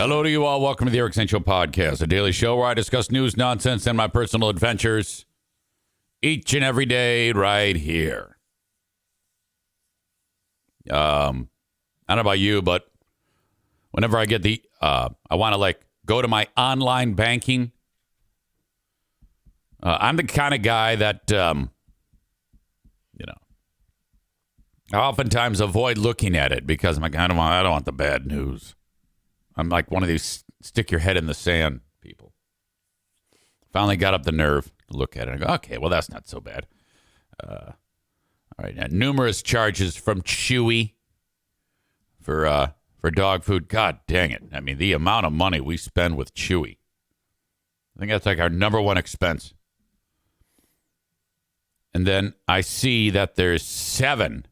Hello to you all. Welcome to the Eric Zane Show podcast, a daily show where I discuss news, nonsense, and my personal adventures each and every day right here. I don't know about you, but whenever I get I want to go to my online banking. I'm the kind of guy that, I oftentimes avoid looking at it because I'm like, I don't want the bad news. I'm like one of these stick your head in the sand people. Finally got up the nerve to look at it. I go, okay, well, that's not so bad. All right, now, numerous charges from Chewy for dog food. God dang it. I mean, the amount of money we spend with Chewy. I think that's like our number one expense. And then I see that there's 7.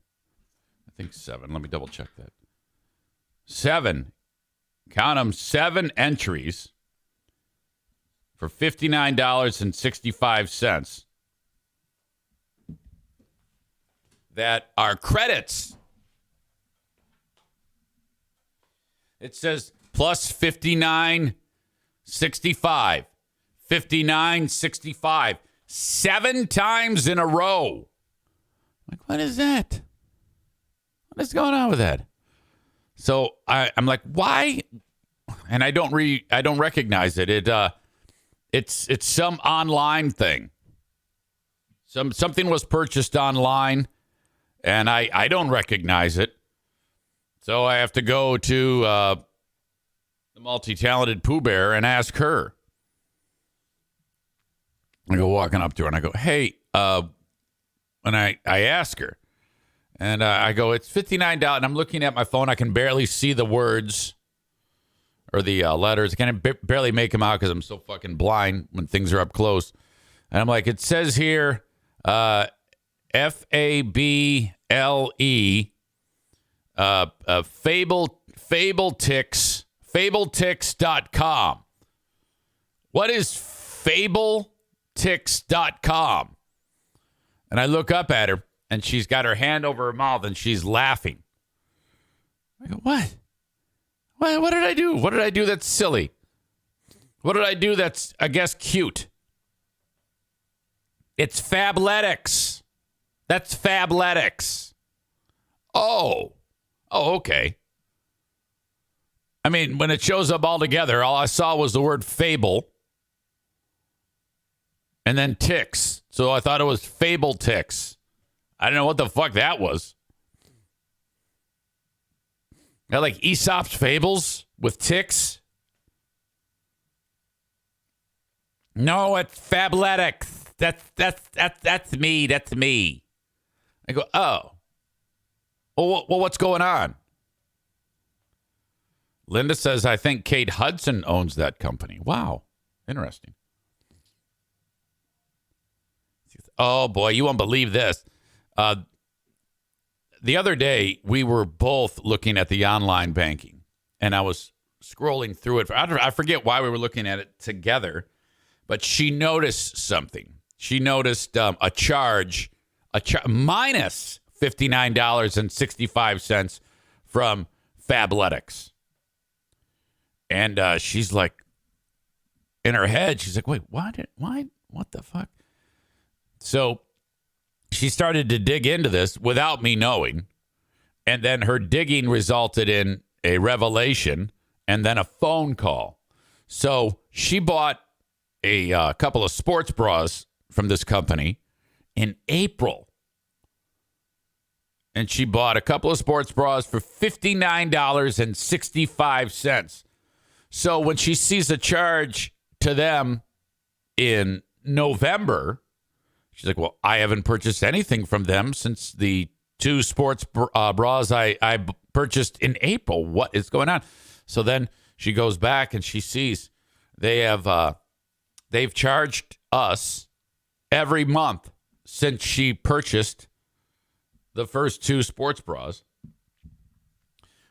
Let me double check that. 7. Count them, 7 entries for $59.65 that are credits. It says plus 59.65, 59.65, 7 times in a row. Like, what is that? What is going on with that? So I'm like, why? And I don't recognize it. It's some online thing. Something was purchased online, and I don't recognize it. So I have to go to the multi-talented Pooh Bear and ask her. I go walking up to her and I go, hey, and I ask her. And I go, it's $59. And I'm looking at my phone. I can barely see the words or the letters. I can barely make them out because I'm so fucking blind when things are up close. And I'm like, it says here, FABLE, Fabletix.com. What is Fabletix.com? And I look up at her. And she's got her hand over her mouth, and she's laughing. I go, what? What did I do? What did I do that's silly? What did I do that's, I guess, cute? It's Fabletics. That's Fabletics. Oh, okay. I mean, when it shows up all together, all I saw was the word fable and then ticks. So I thought it was Fabletix. I don't know what the fuck that was. Got like Aesop's fables with ticks. No, it's Fabletics. That's me. That's me. I go, oh. Well, what's going on? Linda says, I think Kate Hudson owns that company. Wow. Interesting. Oh, boy, you won't believe this. The other day, we were both looking at the online banking, and I was scrolling through it. I forget why we were looking at it together, but she noticed something. She noticed a charge minus $59.65 from Fabletics. And she's like, in her head, she's like, wait, why, what the fuck? So she started to dig into this without me knowing. And then her digging resulted in a revelation and then a phone call. So she bought a couple of sports bras from this company in April. And she bought a couple of sports bras for $59.65. So when she sees a charge to them in November, she's like, well, I haven't purchased anything from them since the 2 sports bras I purchased in April. What is going on? So then she goes back and she sees they've charged us every month since she purchased the first 2 sports bras.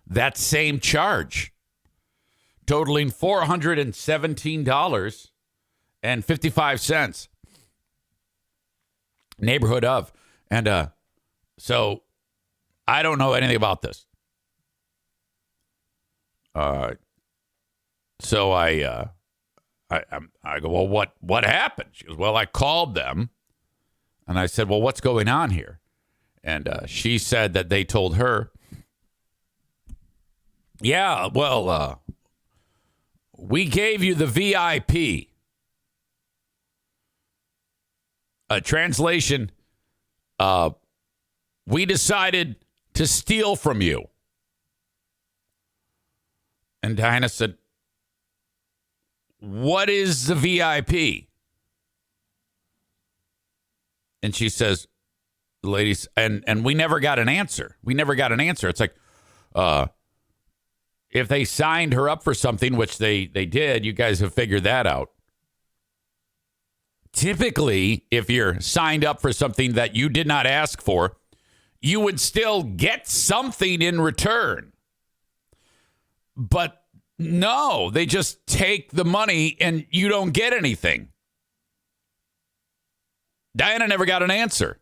That same charge, totaling $417.55. Neighborhood of. And so I don't know anything about this. So I go, well, what happened? She goes, well, I called them, and I said, well, what's going on here? And she said that they told her, yeah, well, we gave you the VIP. Translation, we decided to steal from you. And Diana said, what is the VIP? And she says, ladies, and we never got an answer. It's like, if they signed her up for something, which they did, you guys have figured that out. Typically, if you're signed up for something that you did not ask for, you would still get something in return. But no, they just take the money and you don't get anything. Diana never got an answer.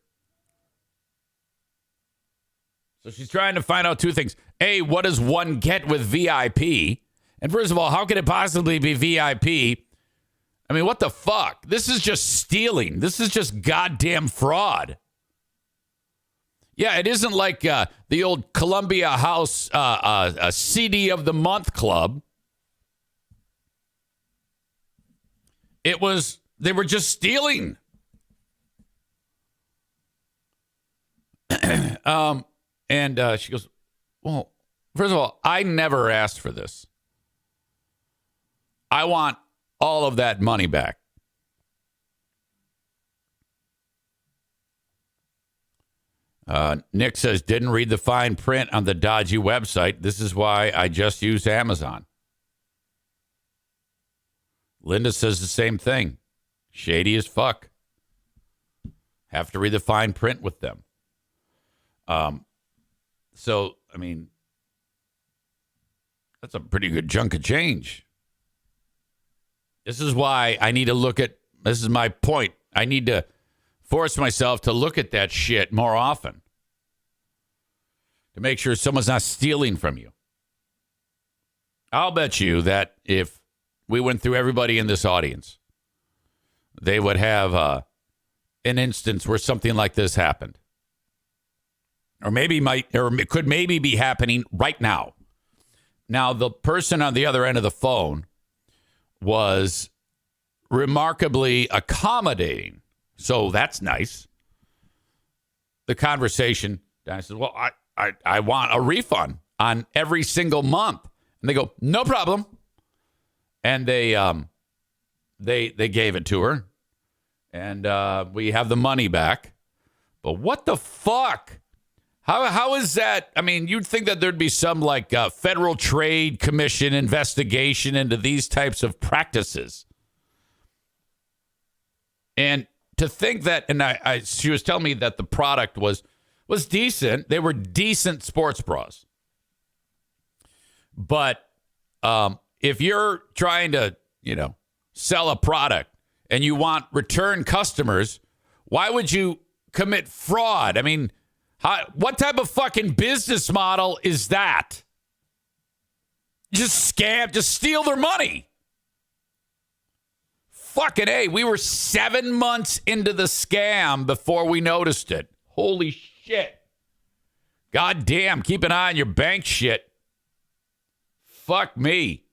So she's trying to find out two things. A, what does one get with VIP? And first of all, how could it possibly be VIP? I mean, what the fuck? This is just stealing. This is just goddamn fraud. Yeah, it isn't like the old Columbia House CD of the Month Club. They were just stealing. And she goes, well, first of all, I never asked for this. I want all of that money back. Nick says, didn't read the fine print on the dodgy website. This is why I just use Amazon. Linda says the same thing. Shady as fuck. Have to read the fine print with them. So, I mean, that's a pretty good chunk of change. This is why I need to this is my point. I need to force myself to look at that shit more often to make sure someone's not stealing from you. I'll bet you that if we went through everybody in this audience, they would have an instance where something like this happened. Or it could maybe be happening right now. Now, the person on the other end of the phone was remarkably accommodating. So that's nice. The conversation, I said, well, I want a refund on every single month. And they go, no problem. And they gave it to her. And we have the money back. But what the fuck? How is that? I mean, you'd think that there'd be some like Federal Trade Commission investigation into these types of practices. And to think that, and she was telling me that the product was decent. They were decent sports bras. But if you're trying to, sell a product and you want return customers, why would you commit fraud? I mean, what type of fucking business model is that? Just scam, just steal their money. Fucking A, we were 7 months into the scam before we noticed it. Holy shit. God damn, keep an eye on your bank shit. Fuck me.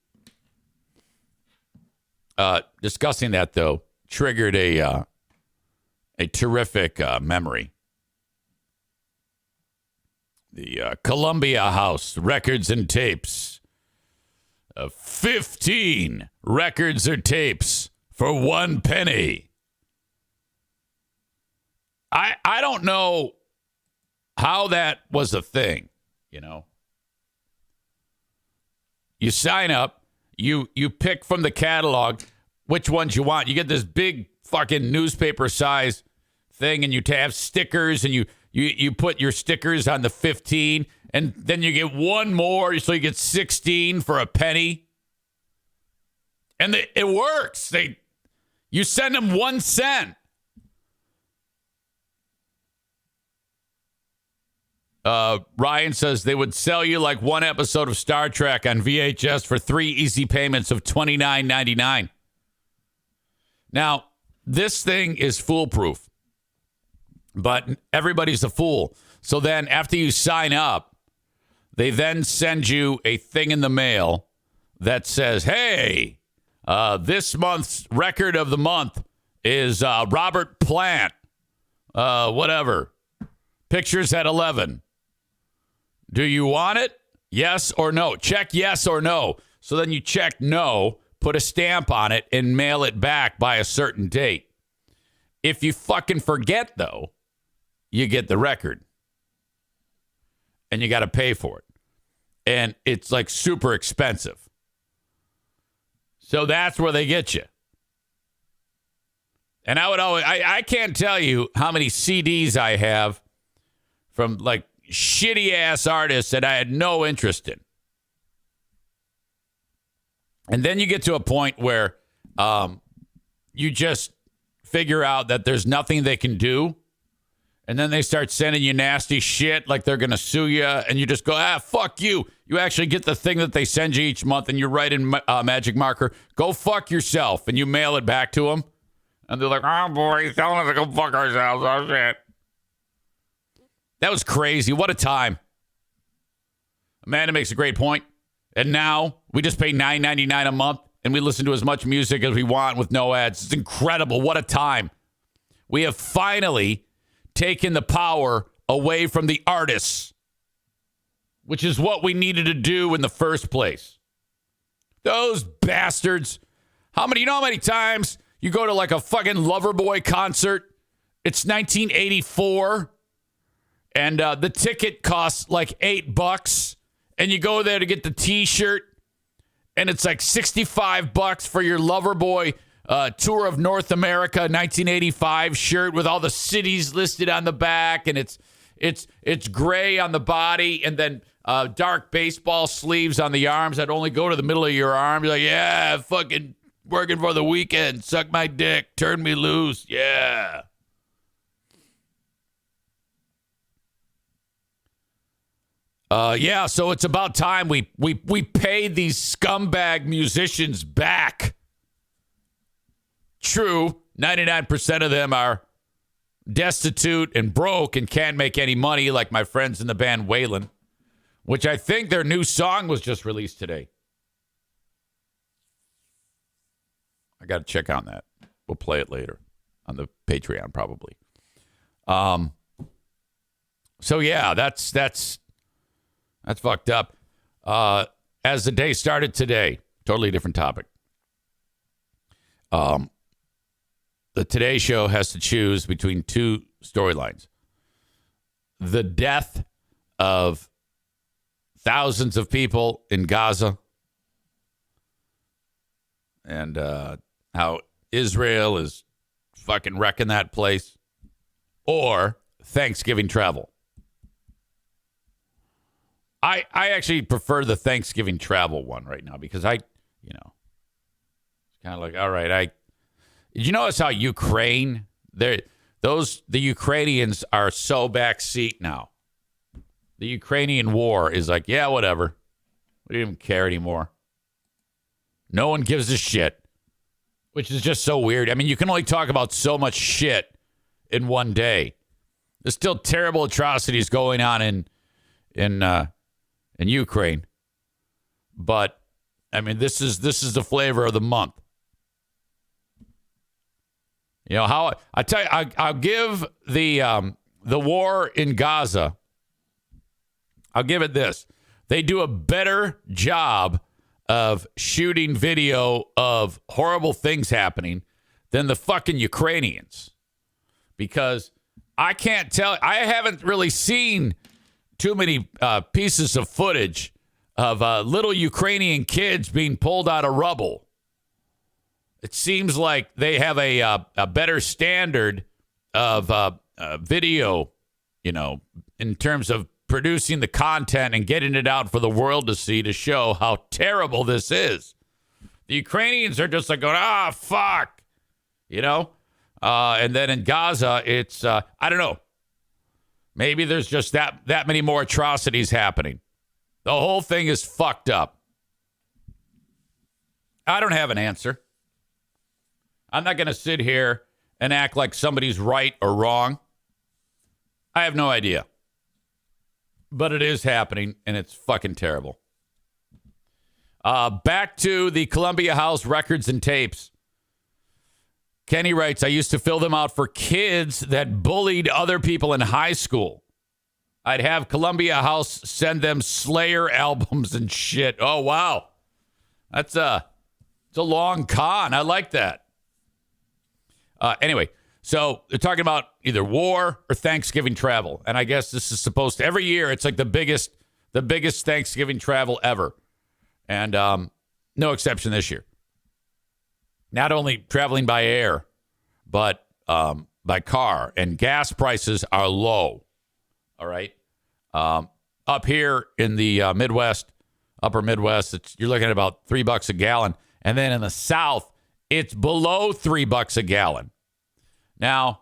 Discussing that, though, triggered a terrific memory. The Columbia House records and tapes. 15 records or tapes for 1 penny. I don't know how that was a thing, You sign up, you pick from the catalog which ones you want. You get this big fucking newspaper size thing, and you have stickers, and you put your stickers on the 15, and then you get one more, so you get 16 for a penny. And it works. You send them 1 cent. Ryan says they would sell you like one episode of Star Trek on VHS for 3 easy payments of $29.99. Now, this thing is foolproof, but everybody's a fool. So then after you sign up, they then send you a thing in the mail that says, hey, this month's record of the month is Robert Plant, whatever. Pictures at 11. Do you want it? Yes or no? Check yes or no. So then you check no, put a stamp on it, and mail it back by a certain date. If you fucking forget, though, you get the record. And you got to pay for it. And it's like super expensive. So that's where they get you. And I would always, I can't tell you how many CDs I have from like shitty ass artists that I had no interest in. And then you get to a point where you just figure out that there's nothing they can do. And then they start sending you nasty shit like they're going to sue you. And you just go, fuck you. You actually get the thing that they send you each month and you write in magic marker, go fuck yourself. And you mail it back to them. And they're like, oh, boy, he's telling us to go fuck ourselves. Oh, shit. That was crazy. What a time. Amanda makes a great point. And now we just pay $9.99 a month and we listen to as much music as we want with no ads. It's incredible. What a time. We have finally taken the power away from the artists, which is what we needed to do in the first place. Those bastards. You know how many times you go to like a fucking Loverboy concert? It's 1984. And the ticket costs like $8. And you go there to get the T-shirt. And it's like $65 for your Loverboy Tour of North America 1985 shirt with all the cities listed on the back. And it's gray on the body. And then dark baseball sleeves on the arms that only go to the middle of your arm. You're like, yeah, fucking working for the weekend. Suck my dick. Turn me loose. Yeah. So it's about time we pay these scumbag musicians back. True, 99% of them are destitute and broke and can't make any money, like my friends in the band Waylon, which I think their new song was just released today. I got to check on that. We'll play it later on the Patreon, probably. So yeah, that's fucked up. As the day started today, totally different topic. The Today Show has to choose between two storylines. The death of thousands of people in Gaza and how Israel is fucking wrecking that place, or Thanksgiving travel. I actually prefer the Thanksgiving travel one right now because it's kind of like, all right, did you notice how Ukraine, the Ukrainians are so backseat now. The Ukrainian war is like, yeah, whatever. We don't even care anymore. No one gives a shit, which is just so weird. I mean, you can only talk about so much shit in one day. There's still terrible atrocities going on in Ukraine. But I mean, this is the flavor of the month. You know how I tell you, I'll give the war in Gaza. I'll give it this: they do a better job of shooting video of horrible things happening than the fucking Ukrainians, because I can't tell. I haven't really seen too many pieces of footage of little Ukrainian kids being pulled out of rubble. It seems like they have a better standard of video, in terms of producing the content and getting it out for the world to see, to show how terrible this is. The Ukrainians are just like going, fuck, and then in Gaza, it's, I don't know. Maybe there's just that many more atrocities happening. The whole thing is fucked up. I don't have an answer. I'm not going to sit here and act like somebody's right or wrong. I have no idea. But it is happening, and it's fucking terrible. Back to the Columbia House records and tapes. Kenny writes, I used to fill them out for kids that bullied other people in high school. I'd have Columbia House send them Slayer albums and shit. Oh, wow. It's a long con. I like that. Anyway, so they're talking about either war or Thanksgiving travel. And I guess this is supposed to, every year, it's like the biggest Thanksgiving travel ever. And no exception this year. Not only traveling by air, but by car. And gas prices are low. All right. Up here in the Midwest, upper Midwest, you're looking at about $3 a gallon. And then in the South, it's below $3 a gallon. Now,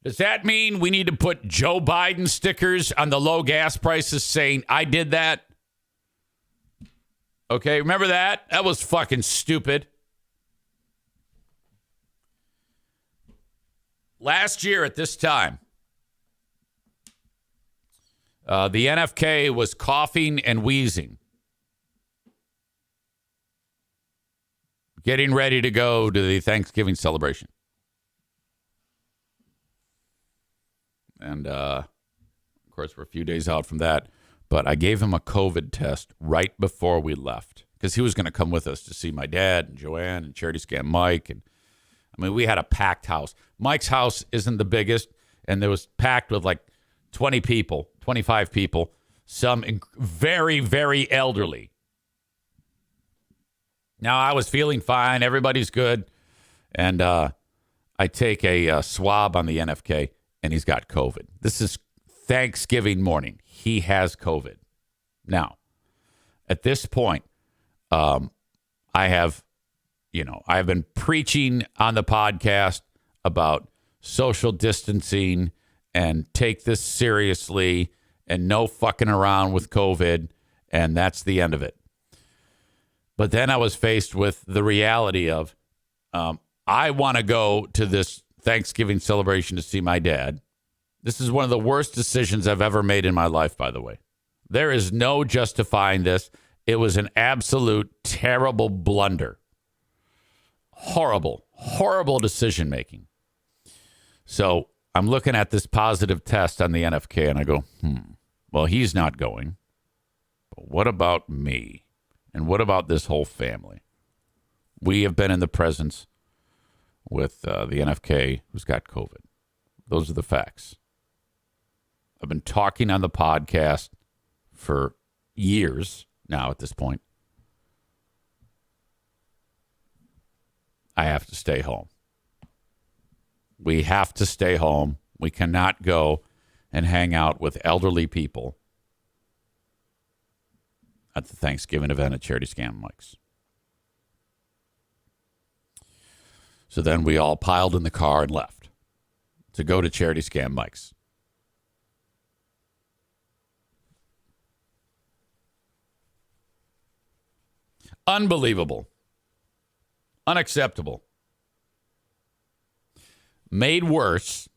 does that mean we need to put Joe Biden stickers on the low gas prices saying, I did that? Okay, remember that? That was fucking stupid. Last year at this time, the NFK was coughing and wheezing, getting ready to go to the Thanksgiving celebration. And, of course, we're a few days out from that. But I gave him a COVID test right before we left because he was going to come with us to see my dad and Joanne and Charity Scam Mike. And I mean, we had a packed house. Mike's house isn't the biggest, and it was packed with like 20 people, 25 people, some very, very elderly. Now, I was feeling fine. Everybody's good. And I take a swab on the NFK, and he's got COVID. This is Thanksgiving morning. He has COVID. Now, at this point, I've been preaching on the podcast about social distancing and take this seriously and no fucking around with COVID. And that's the end of it. But then I was faced with the reality of I want to go to this Thanksgiving celebration to see my dad. This is one of the worst decisions I've ever made in my life, by the way. There is no justifying this. It was an absolute terrible blunder. Horrible, horrible decision making. So I'm looking at this positive test on the NFK and I go, well, he's not going. But what about me? And what about this whole family? We have been in the presence with the NFK who's got COVID. Those are the facts. I've been talking on the podcast for years now at this point. I have to stay home. We have to stay home. We cannot go and hang out with elderly people at the Thanksgiving event at Charity Scam Mike's. So then we all piled in the car and left to go to Charity Scam Mike's. Unbelievable. Unacceptable. Made worse.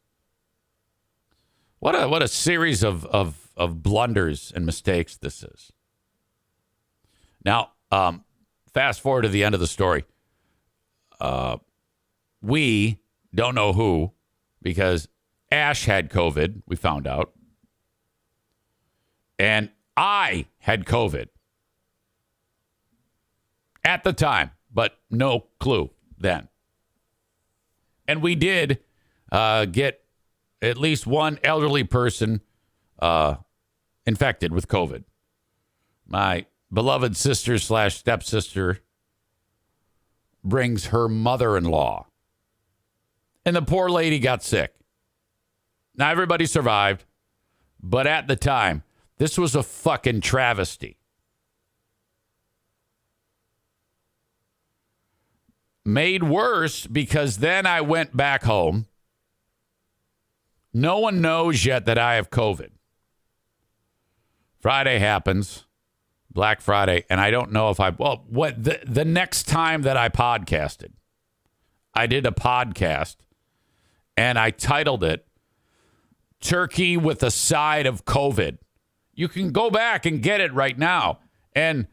What a series of blunders and mistakes this is. Now, fast forward to the end of the story. We don't know who, because Ash had COVID, we found out. And I had COVID at the time, but no clue then. And we did get at least one elderly person infected with COVID. My beloved sister / stepsister brings her mother-in-law. And the poor lady got sick. Now, everybody survived. But at the time, this was a fucking travesty. Made worse because then I went back home No one knows yet that I have COVID. Friday happens, Black Friday, and I don't know if the next time that I podcasted, I did a podcast, and I titled it, Turkey with a Side of COVID. You can go back and get it right now. And,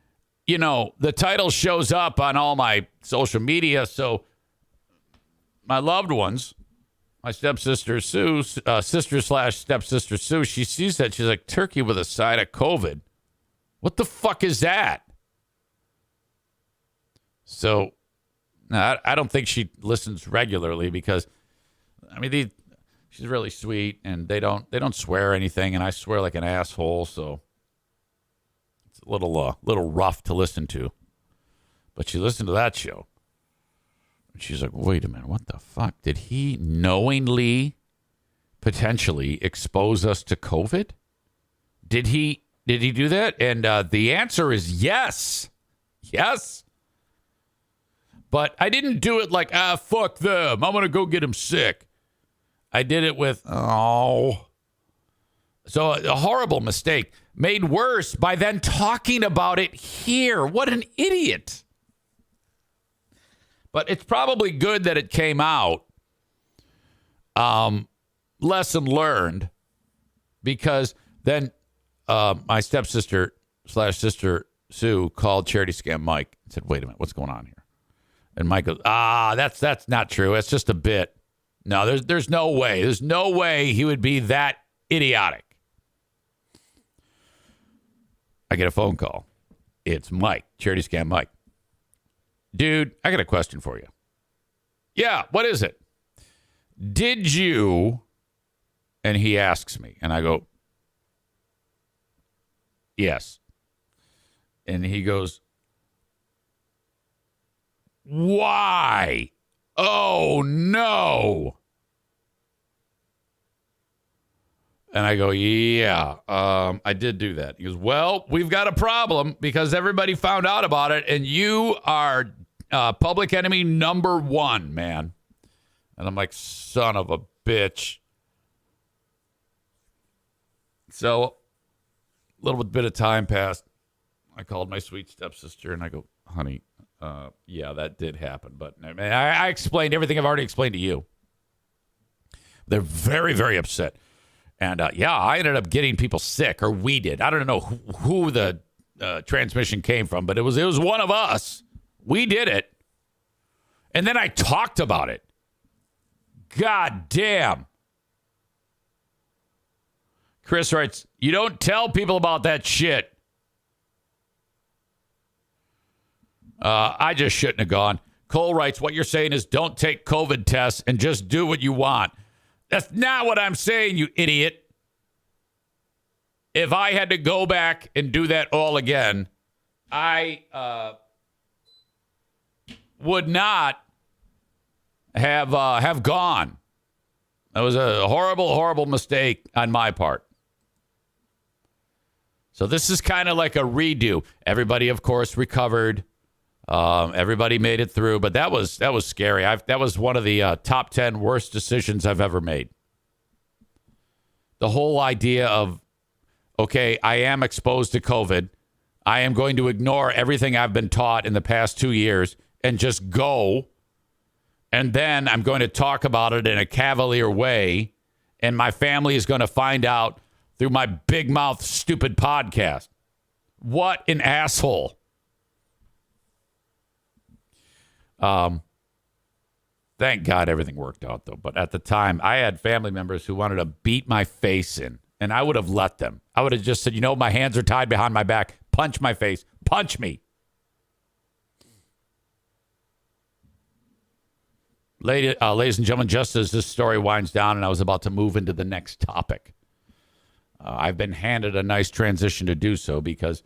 you know, the title shows up on all my social media, so my loved ones, my stepsister Sue, sister/stepsister Sue, she sees that. She's like, turkey with a side of COVID. What the fuck is that? So, no, I don't think she listens regularly because, I mean, she's really sweet and they don't swear or anything, and I swear like an asshole, so it's a little rough to listen to. But she listened to that show. She's like, wait a minute, what the fuck? Did he knowingly, potentially expose us to COVID? Did he do that? And the answer is yes. Yes. But I didn't do it like, fuck them. I'm going to go get him sick. I did it with, So a horrible mistake made worse by then talking about it here. What an idiot. But it's probably good that it came out. Lesson learned. Because then my stepsister/sister Sue called Charity Scam Mike and said, wait a minute, what's going on here? And Mike goes, that's not true. It's just a bit. No, there's no way. There's no way he would be that idiotic. I get a phone call. It's Mike, Charity Scam Mike. Dude, I got a question for you. Yeah, what is it? Did you, and he asks me, and I go, yes. And he goes, why? Oh, no. And I go, yeah, I did do that. He goes, well, we've got a problem because everybody found out about it, and you are public enemy number one, man. And I'm like, son of a bitch. So a little bit of time passed. I called my sweet stepsister, and I go, honey, yeah, that did happen. But I explained everything I've already explained to you. They're very, very upset. And, I ended up getting people sick, or we did. I don't know who the transmission came from, but it was one of us. We did it. And then I talked about it. God damn. Chris writes, you don't tell people about that shit. I just shouldn't have gone. Cole writes, what you're saying is don't take COVID tests and just do what you want. That's not what I'm saying, you idiot. If I had to go back and do that all again, I would not have gone. That was a horrible, horrible mistake on my part. So this is kind of like a redo. Everybody, of course, recovered. Everybody made it through, but that was scary. That was one of the top 10 worst decisions I've ever made. The whole idea of, okay, I am exposed to COVID. I am going to ignore everything I've been taught in the past 2 years and just go. And then I'm going to talk about it in a cavalier way. And my family is going to find out through my big mouth, stupid podcast. What an asshole. Thank God everything worked out, though. But at the time, I had family members who wanted to beat my face in, and I would have let them. I would have just said, my hands are tied behind my back. Punch my face. Punch me. Ladies and gentlemen, just as this story winds down and I was about to move into the next topic, I've been handed a nice transition to do so because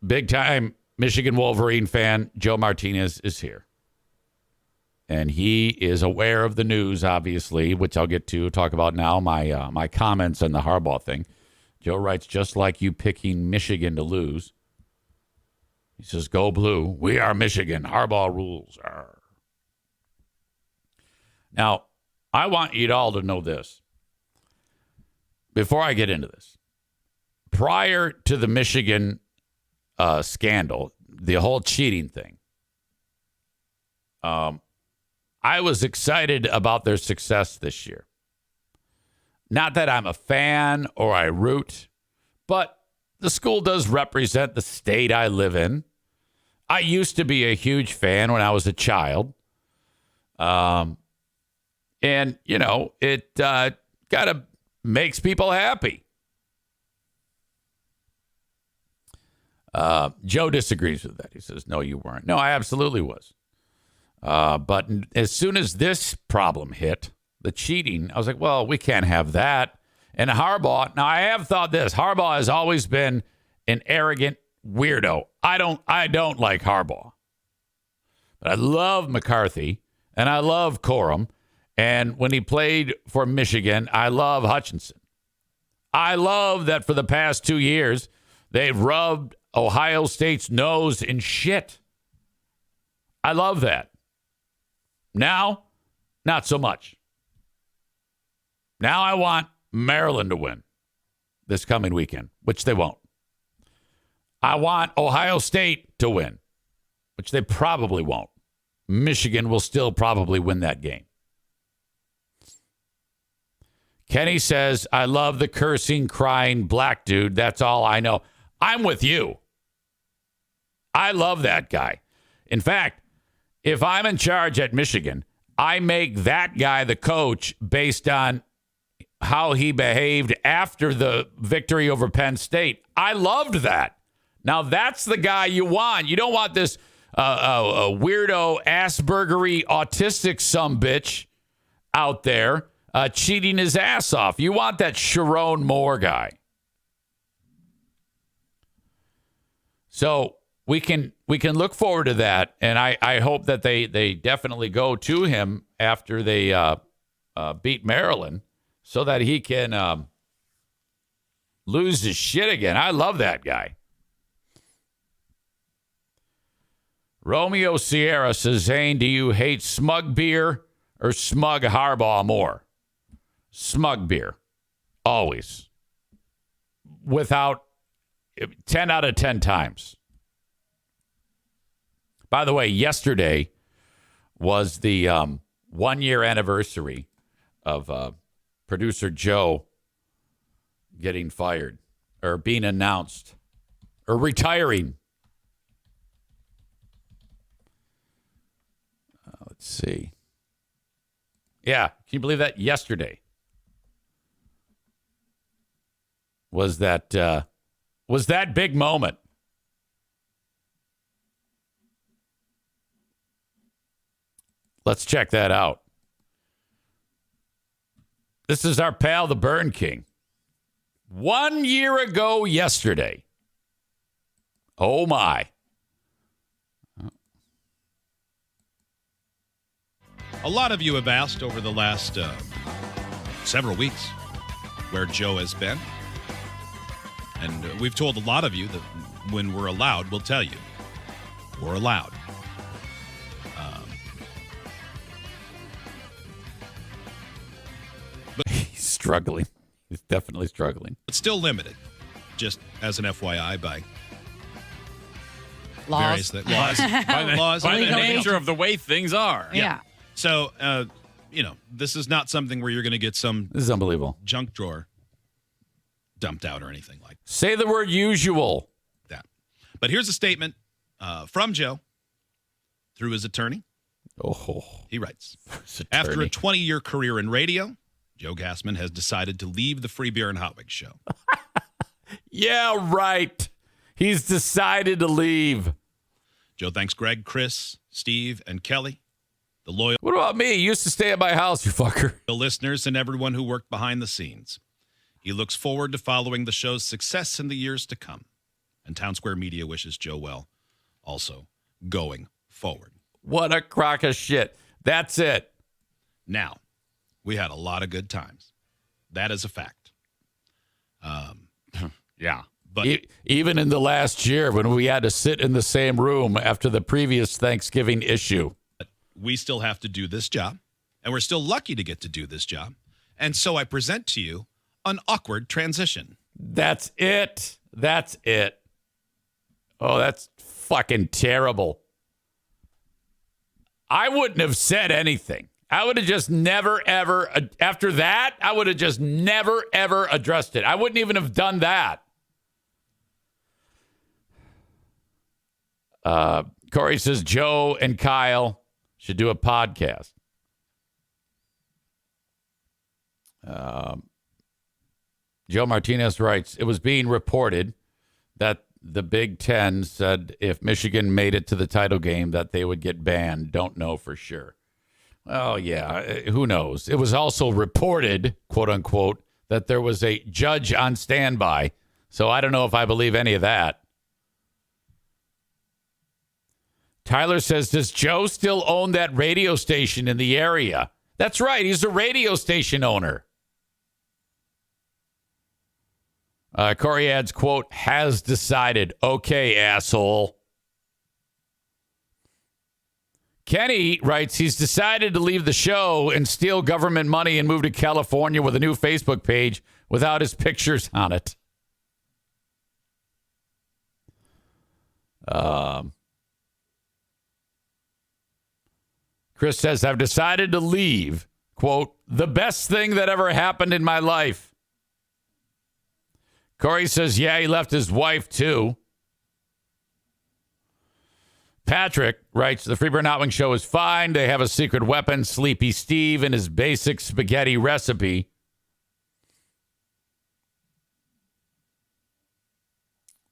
big-time Michigan Wolverine fan Joe Martinez is here. And he is aware of the news, obviously, which I'll get to talk about now, my comments on the Harbaugh thing. Joe writes, just like you picking Michigan to lose. He says, go blue. We are Michigan. Harbaugh rules. Arr. Now, I want you all to know this. before I get into this, prior to the Michigan scandal, the whole cheating thing, I was excited about their success this year. Not that I'm a fan or I root, but the school does represent the state I live in. I used to be a huge fan when I was a child. And, you know, it kind of makes people happy. Joe disagrees with that. He says, no, you weren't. No, I absolutely was. But as soon as this problem hit, the cheating, I was like, well, we can't have that. And Harbaugh, now I have thought this. Harbaugh has always been an arrogant weirdo. I don't like Harbaugh. But I love McCarthy, and I love Corum. And when he played for Michigan, I love Hutchinson. I love that for the past 2 years, they've rubbed Ohio State's nose in shit. I love that. Now, not so much. Now I want Maryland to win this coming weekend, which they won't. I want Ohio State to win, which they probably won't. Michigan will still probably win that game. Kenny says, I love the cursing, crying black dude. That's all I know. I'm with you. I love that guy. In fact, if I'm in charge at Michigan, I make that guy the coach based on how he behaved after the victory over Penn State. I loved that. Now, that's the guy you want. You don't want this weirdo, Aspergery, autistic sumbitch out there cheating his ass off. You want that Sharon Moore guy. So we can look forward to that, and I hope that they definitely go to him after they beat Maryland so that he can lose his shit again. I love that guy. Romeo Sierra says, Zane, do you hate smug beer or smug Harbaugh more? Smug beer. Always. Without 10 out of 10 times. By the way, yesterday was the 1 year anniversary of producer Joe getting fired or being announced or retiring. Let's see. Yeah, can you believe that? Yesterday was that big moment. Let's check that out. This is our pal, the Burn King. 1 year ago yesterday. Oh, my. A lot of you have asked over the last several weeks where Joe has been. And we've told a lot of you that when we're allowed, we'll tell you. We're allowed. But he's struggling. He's definitely struggling. It's still limited, just as an FYI, by laws. Laws. By the nature of the way things are. Yeah. So, this is not something where you're going to get some This is unbelievable. junk drawer dumped out or anything like Say the word usual. that. But here's a statement from Joe through his attorney. Oh, He writes, his after a attorney. 20-year career in radio, Joe Gassman has decided to leave the Free Beer and Hot Wings show. Yeah, right. He's decided to leave. Joe thanks Greg, Chris, Steve, and Kelly, the loyal What about me? You used to stay at my house, you fucker. listeners, and everyone who worked behind the scenes. He looks forward to following the show's success in the years to come. And Town Square Media wishes Joe well, also going forward. What a crock of shit. That's it. Now, we had a lot of good times. That is a fact. Yeah. But Even in the last year when we had to sit in the same room after the previous Thanksgiving issue. we still have to do this job, and we're still lucky to get to do this job. And so I present to you an awkward transition. That's it. That's it. Oh, that's fucking terrible. I wouldn't have said anything. I would have just never, ever, after that, I would have just never, ever addressed it. I wouldn't even have done that. Corey says Joe and Kyle should do a podcast. Joe Martinez writes, it was being reported that the Big Ten said if Michigan made it to the title game that they would get banned. Don't know for sure. Well, yeah, who knows? It was also reported, quote unquote, that there was a judge on standby. So I don't know if I believe any of that. Tyler says, does Joe still own that radio station in the area? That's right. He's a radio station owner. Corey adds, quote, has decided. Okay, asshole. Kenny writes, he's decided to leave the show and steal government money and move to California with a new Facebook page without his pictures on it. Chris says, I've decided to leave, quote, the best thing that ever happened in my life. Corey says, yeah, he left his wife, too. Patrick writes, the Freeburn Hot Wing Show is fine. They have a secret weapon, Sleepy Steve, and his basic spaghetti recipe.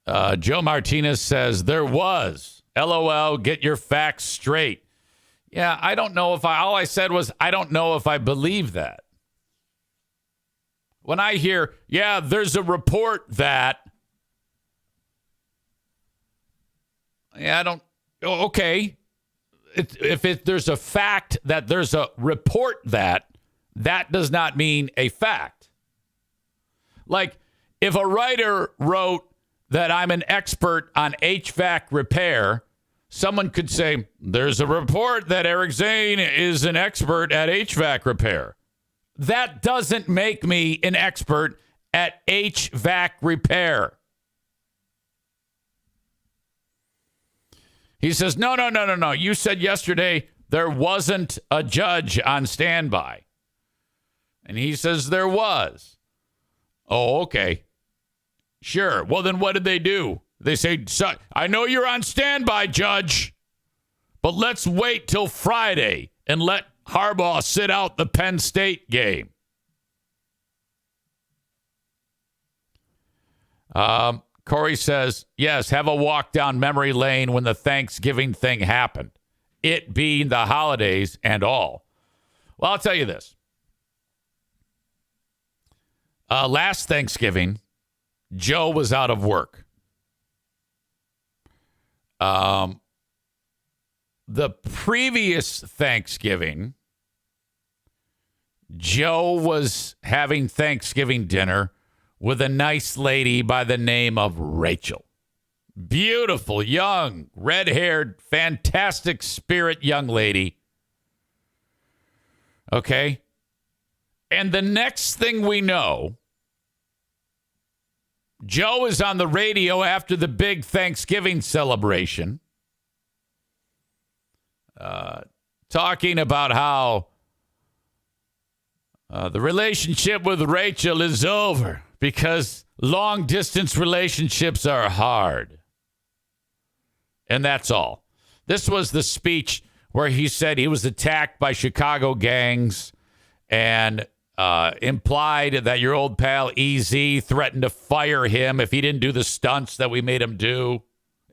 Joe Martinez says, there was. LOL, get your facts straight. Yeah, I don't know if all I said was, I don't know if I believe that. When I hear, yeah, there's a report that, yeah, I don't, okay. There's a fact that there's a report that does not mean a fact. Like, if a writer wrote that I'm an expert on HVAC repair, someone could say, there's a report that Eric Zane is an expert at HVAC repair. That doesn't make me an expert at HVAC repair. He says, no. You said yesterday there wasn't a judge on standby. And he says there was. Oh, okay. Sure. Well, then what did they do? They say, I know you're on standby, Judge, but let's wait till Friday and let Harbaugh sit out the Penn State game. Corey says, yes, have a walk down memory lane when the Thanksgiving thing happened, it being the holidays and all. Well, I'll tell you this. Last Thanksgiving, Joe was out of work. The previous Thanksgiving, Joe was having Thanksgiving dinner with a nice lady by the name of Rachel. Beautiful, young, red-haired, fantastic spirit young lady. Okay? And the next thing we know, Joe is on the radio after the big Thanksgiving celebration, talking about how the relationship with Rachel is over because long-distance relationships are hard. And that's all. This was the speech where he said he was attacked by Chicago gangs and implied that your old pal EZ threatened to fire him if he didn't do the stunts that we made him do.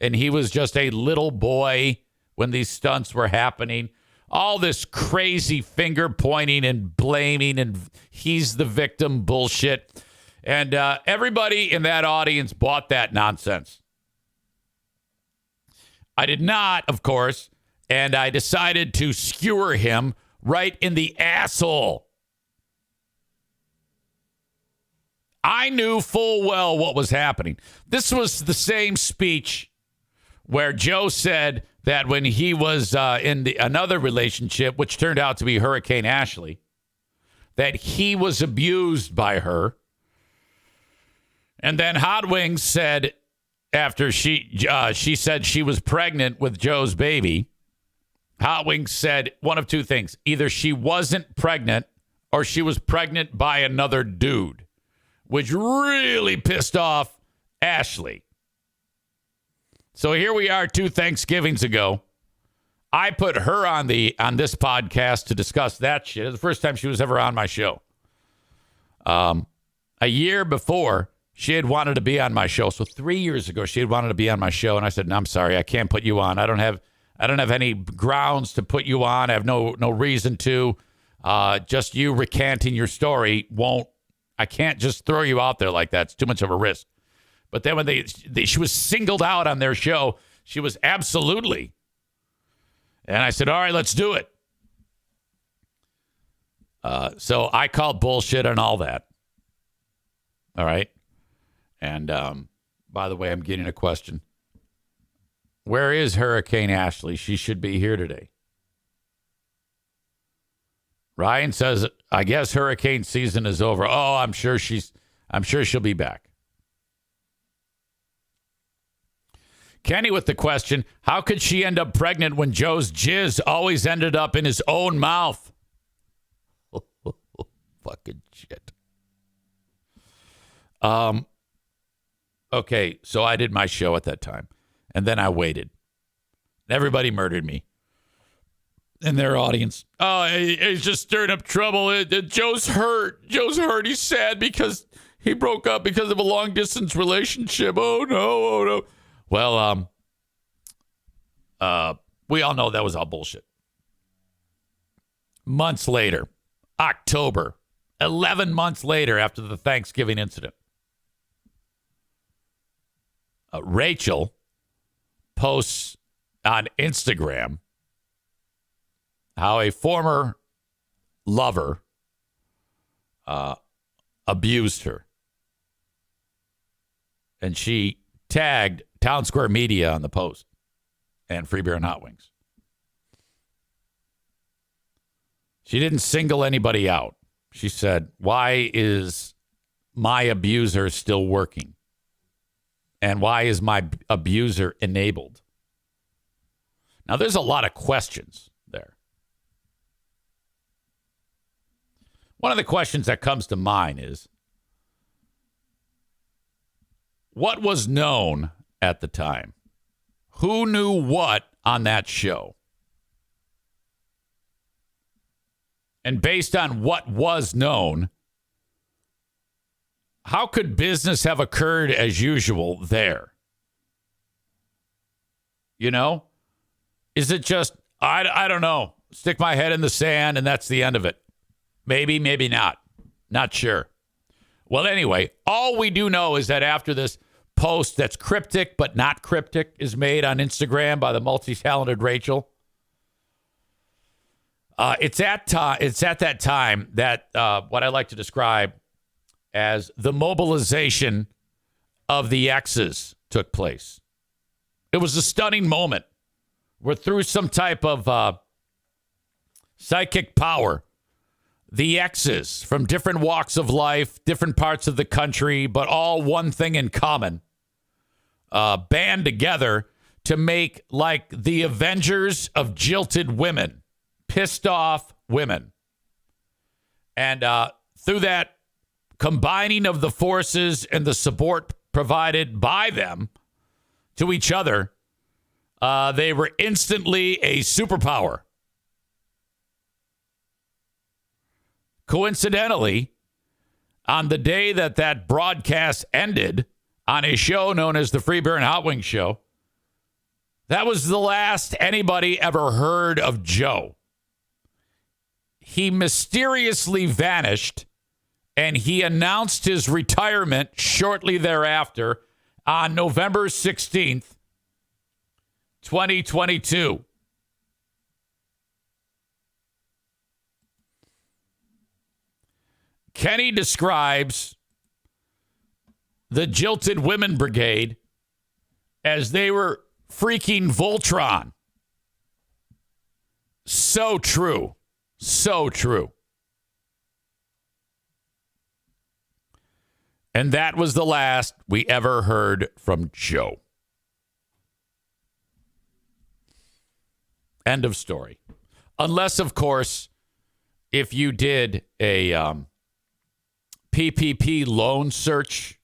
And he was just a little boy when these stunts were happening. All this crazy finger pointing and blaming and he's the victim bullshit. And everybody in that audience bought that nonsense. I did not, of course, and I decided to skewer him right in the asshole. I knew full well what was happening. This was the same speech where Joe said that when he was in another relationship, which turned out to be Hurricane Ashley, that he was abused by her And then Hot Wings said, after she said she was pregnant with Joe's baby, Hot Wings said one of two things. Either she wasn't pregnant or she was pregnant by another dude, which really pissed off Ashley. So here we are 2 Thanksgivings ago. I put her on this podcast to discuss that shit. It's the first time she was ever on my show. A year before, she had wanted to be on my show. So 3 years ago, she had wanted to be on my show, and I said, "No, I'm sorry, I can't put you on. I don't have any grounds to put you on. I have no reason to. Just you recanting your story won't. I can't just throw you out there like that. It's too much of a risk." But then when she was singled out on their show, she was absolutely. And I said, "All right, let's do it." So I called bullshit on all that. All right. And by the way, I'm getting a question. Where is Hurricane Ashley? She should be here today. Ryan says, "I guess hurricane season is over." Oh, I'm sure she'll be back. Kenny with the question, how could she end up pregnant when Joe's jizz always ended up in his own mouth? Fucking shit. Okay, so I did my show at that time, and then I waited. Everybody murdered me in their audience. "Oh, he's just stirring up trouble. Joe's hurt. Joe's hurt. He's sad because he broke up because of a long-distance relationship. Oh, no, oh, no." Well, we all know that was all bullshit. Months later, October, 11 months later after the Thanksgiving incident, Rachel posts on Instagram how a former lover abused her. And she tagged Town Square Media on the post and Free Beer and Hot Wings. She didn't single anybody out. She said, "Why is my abuser still working? And why is my abuser enabled?" Now, there's a lot of questions there. One of the questions that comes to mind is, what was known at the time? Who knew what on that show? And based on what was known, how could business have occurred as usual there? You know? Is it just, I don't know, stick my head in the sand and that's the end of it? Maybe, maybe not. Not sure. Well, anyway, all we do know is that after this post that's cryptic but not cryptic is made on Instagram by the multi-talented Rachel, it's at that time that what I like to describe as the mobilization of the exes took place. It was a stunning moment where through some type of psychic power, the exes from different walks of life, different parts of the country, but all one thing in common, band together to make like the Avengers of jilted women, pissed off women. And through that combining of the forces and the support provided by them to each other, they were instantly a superpower. Coincidentally, on the day that broadcast ended on a show known as the Free Beer and Hot Wings Show, that was the last anybody ever heard of Joe. He mysteriously vanished, and he announced his retirement shortly thereafter on November 16th, 2022. Kenny describes the Jilted Women Brigade as they were freaking Voltron. So true. So true. And that was the last we ever heard from Joe. End of story. Unless, of course, if you did a PPP loan search,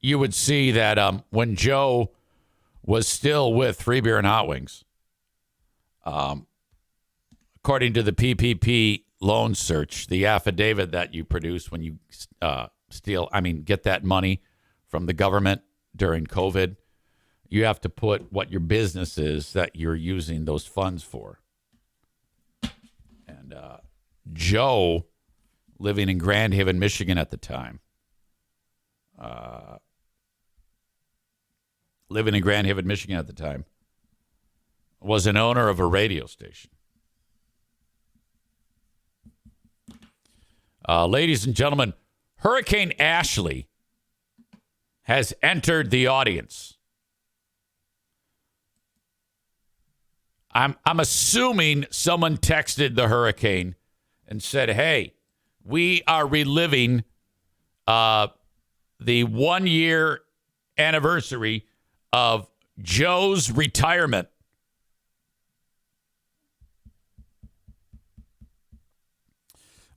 you would see that when Joe was still with Free Beer and Hot Wings, according to the PPP loan search, the affidavit that you produce when you get that money from the government during COVID, you have to put what your business is that you're using those funds for. And Joe, living in Grand Haven, Michigan at the time, was an owner of a radio station. Ladies and gentlemen, Hurricane Ashley has entered the audience. I'm assuming someone texted the hurricane and said, hey, we are reliving the 1-year anniversary of Joe's retirement.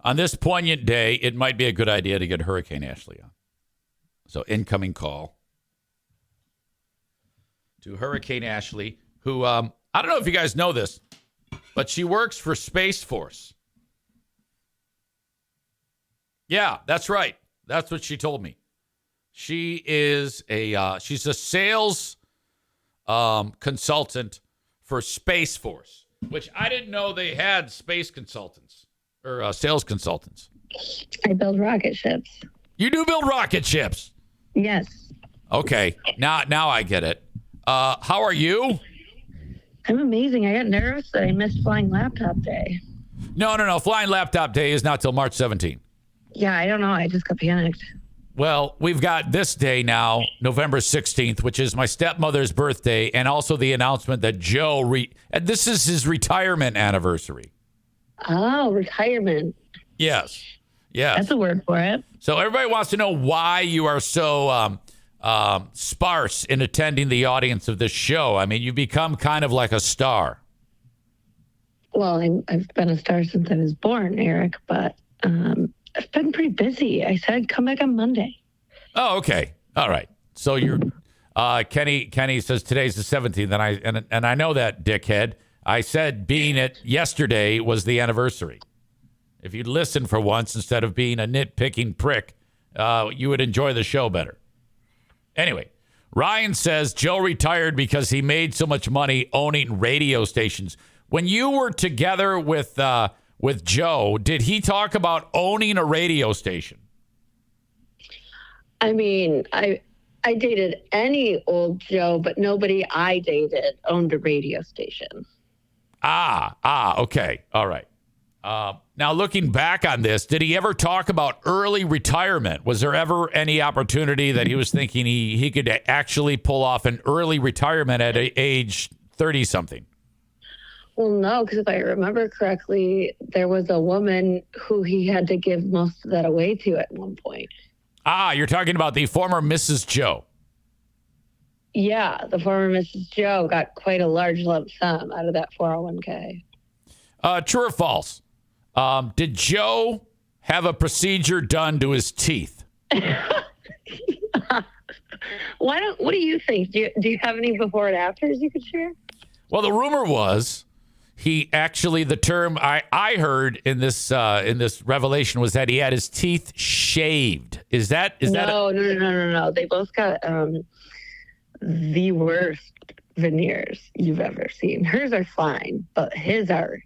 On this poignant day, it might be a good idea to get Hurricane Ashley on. So incoming call to Hurricane Ashley, who, I don't know if you guys know this, but she works for Space Force. Yeah, that's right. That's what she told me. She is she's a sales consultant for Space Force, which I didn't know they had space consultants or sales consultants. I build rocket ships. You do build rocket ships? Yes. Okay. Now I get it. How are you? I'm amazing. I got nervous that I missed Flying Laptop Day. No. Flying Laptop Day is not till March 17th. Yeah, I don't know. I just got panicked. Well, we've got this day now, November 16th, which is my stepmother's birthday, and also the announcement that Joe, and this is his retirement anniversary. Oh, retirement. Yes. That's a word for it. So everybody wants to know why you are so sparse in attending the audience of this show. I mean, you become kind of like a star. Well, I've been a star since I was born, Eric, but I've been pretty busy. I said come back on Monday. Oh, okay. All right. So you're Kenny says today's the 17th, and I know that, dickhead. I said being it yesterday was the anniversary. If you'd listen for once instead of being a nitpicking prick, you would enjoy the show better. Anyway, Ryan says Joe retired because he made so much money owning radio stations. When you were together with Joe, did he talk about owning a radio station? I mean, I dated any old Joe, but nobody I dated owned a radio station. Okay. All right. Now, looking back on this, did he ever talk about early retirement? Was there ever any opportunity that he was thinking he could actually pull off an early retirement at age 30-something? Well, no, because if I remember correctly, there was a woman who he had to give most of that away to at one point. You're talking about the former Mrs. Joe. Yeah, the former Mrs. Joe got quite a large lump sum out of that 401k. True or false? Did Joe have a procedure done to his teeth? What do you think? Do you have any before and afters you could share? Well, the rumor was he actually, the term I heard in this revelation was that he had his teeth shaved. Is that No. They both got the worst veneers you've ever seen. Hers are fine, but his are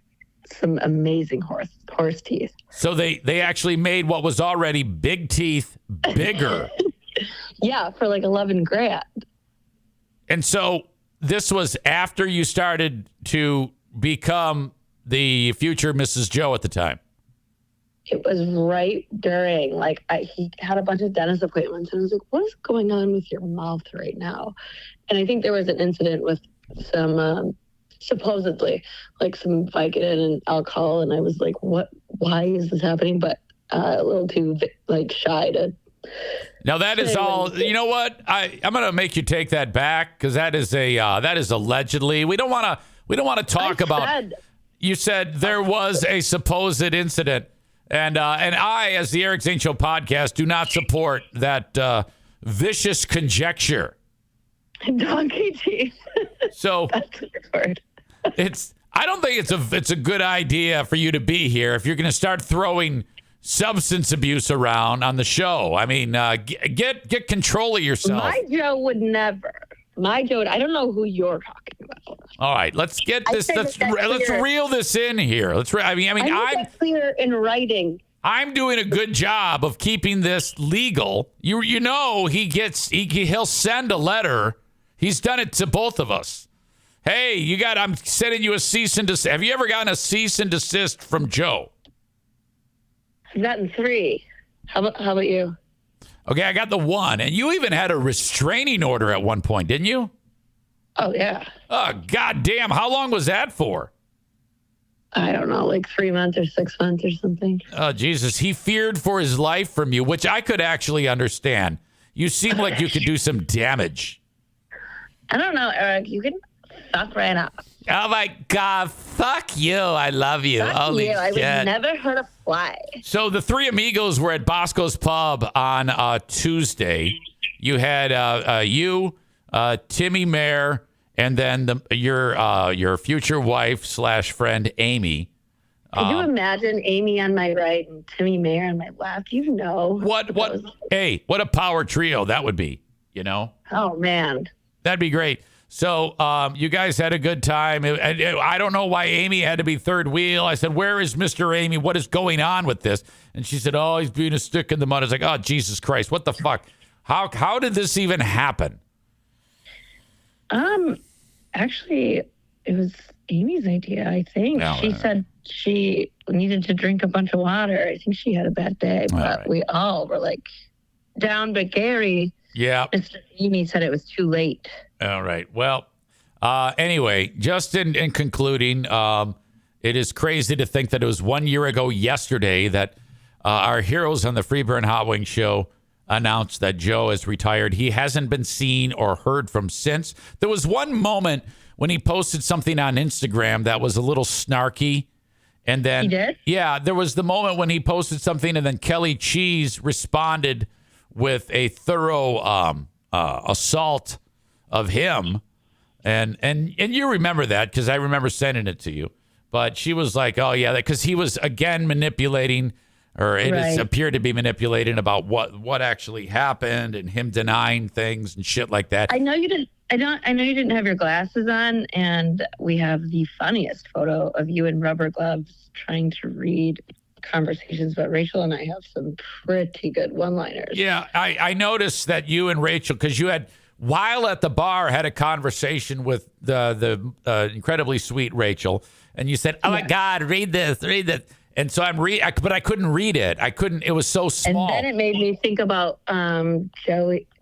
some amazing horse teeth. So they actually made what was already big teeth bigger. Yeah, for like $11,000. And so this was after you started to become the future Mrs. Joe at the time. It was right during, he had a bunch of dentist appointments, and I was like, what is going on with your mouth right now? And I think there was an incident with some, supposedly, like some Vicodin and alcohol, and I was like, why is this happening? But a little too like shy to. Now that is all. You know what? I'm going to make you take that back because that is allegedly. We don't want to talk about. You said there was a supposed incident, and I, as the Eric Zane Show podcast, do not support that vicious conjecture. Donkey teeth. So That's a good word. I don't think it's a good idea for you to be here if you're going to start throwing substance abuse around on the show. I mean, get control of yourself. My Joe would never. My Joe, I don't know who you're talking about. All right, let's get this. Let's reel this in here. I mean, I'm clear in writing. I'm doing a good job of keeping this legal. You know, he'll send a letter. He's done it to both of us. Hey, I'm sending you a cease and desist. Have you ever gotten a cease and desist from Joe? I've gotten 3. How about you? Okay, I got the 1. And you even had a restraining order at one point, didn't you? Oh, yeah. Oh, goddamn. How long was that for? I don't know, like 3 months or 6 months or something. Oh, Jesus. He feared for his life from you, which I could actually understand. You seem like you could do some damage. I don't know, Eric. You can fuck right off. Oh, my God. Fuck you. I love you. Fuck Holy you. I shit. would never hurt a fly. So the 3 amigos were at Bosco's Pub on Tuesday. You had you, Timmy Mayer, and then your future wife / friend, Amy. Could you imagine Amy on my right and Timmy Mayer on my left? You know. What a power trio that would be, you know? Oh, man. That'd be great. So you guys had a good time. I don't know why Amy had to be third wheel. I said, where is Mr. Amy? What is going on with this? And she said, oh, he's being a stick in the mud. I was like, oh, Jesus Christ. What the fuck? How did this even happen? Actually, it was Amy's idea, I think. She said she needed to drink a bunch of water. I think she had a bad day, but we all were like down. But Gary, Mr. Amy said it was too late. All right. Well, anyway, just in concluding, it is crazy to think that it was 1 year ago yesterday that our heroes on the Freeburn Hot Wing Show announced that Joe is retired. He hasn't been seen or heard from since. There was one moment when he posted something on Instagram that was a little snarky. And then, he did? Yeah, there was the moment when he posted something and then Kelly Cheese responded with a thorough assault of him. And you remember that because I remember sending it to you. But she was like, oh, yeah, because he was, again, manipulating, or it has appeared to be manipulating about what actually happened and him denying things and shit like that. I know you didn't. I know you didn't have your glasses on, and we have the funniest photo of you in rubber gloves trying to read conversations, but Rachel and I have some pretty good one-liners. Yeah, I noticed that you and Rachel, because you had, while at the bar, had a conversation with the incredibly sweet Rachel, and you said, oh, my God, read this. And so but I couldn't read it. It was so small. And then it made me think about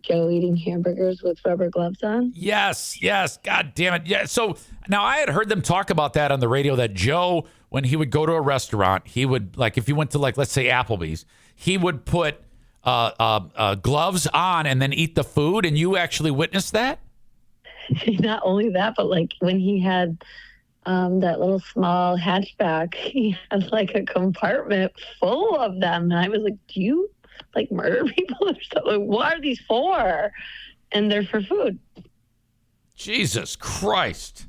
Joe eating hamburgers with rubber gloves on. Yes. God damn it. Yeah. So now I had heard them talk about that on the radio, that Joe, when he would go to a restaurant, he would, like, if you went to, like, let's say Applebee's, he would put gloves on and then eat the food. And you actually witnessed that? Not only that, but like when he had that little small hatchback, he had like a compartment full of them. And I was like, do you like murder people or something? What are these for? And they're for food. Jesus Christ.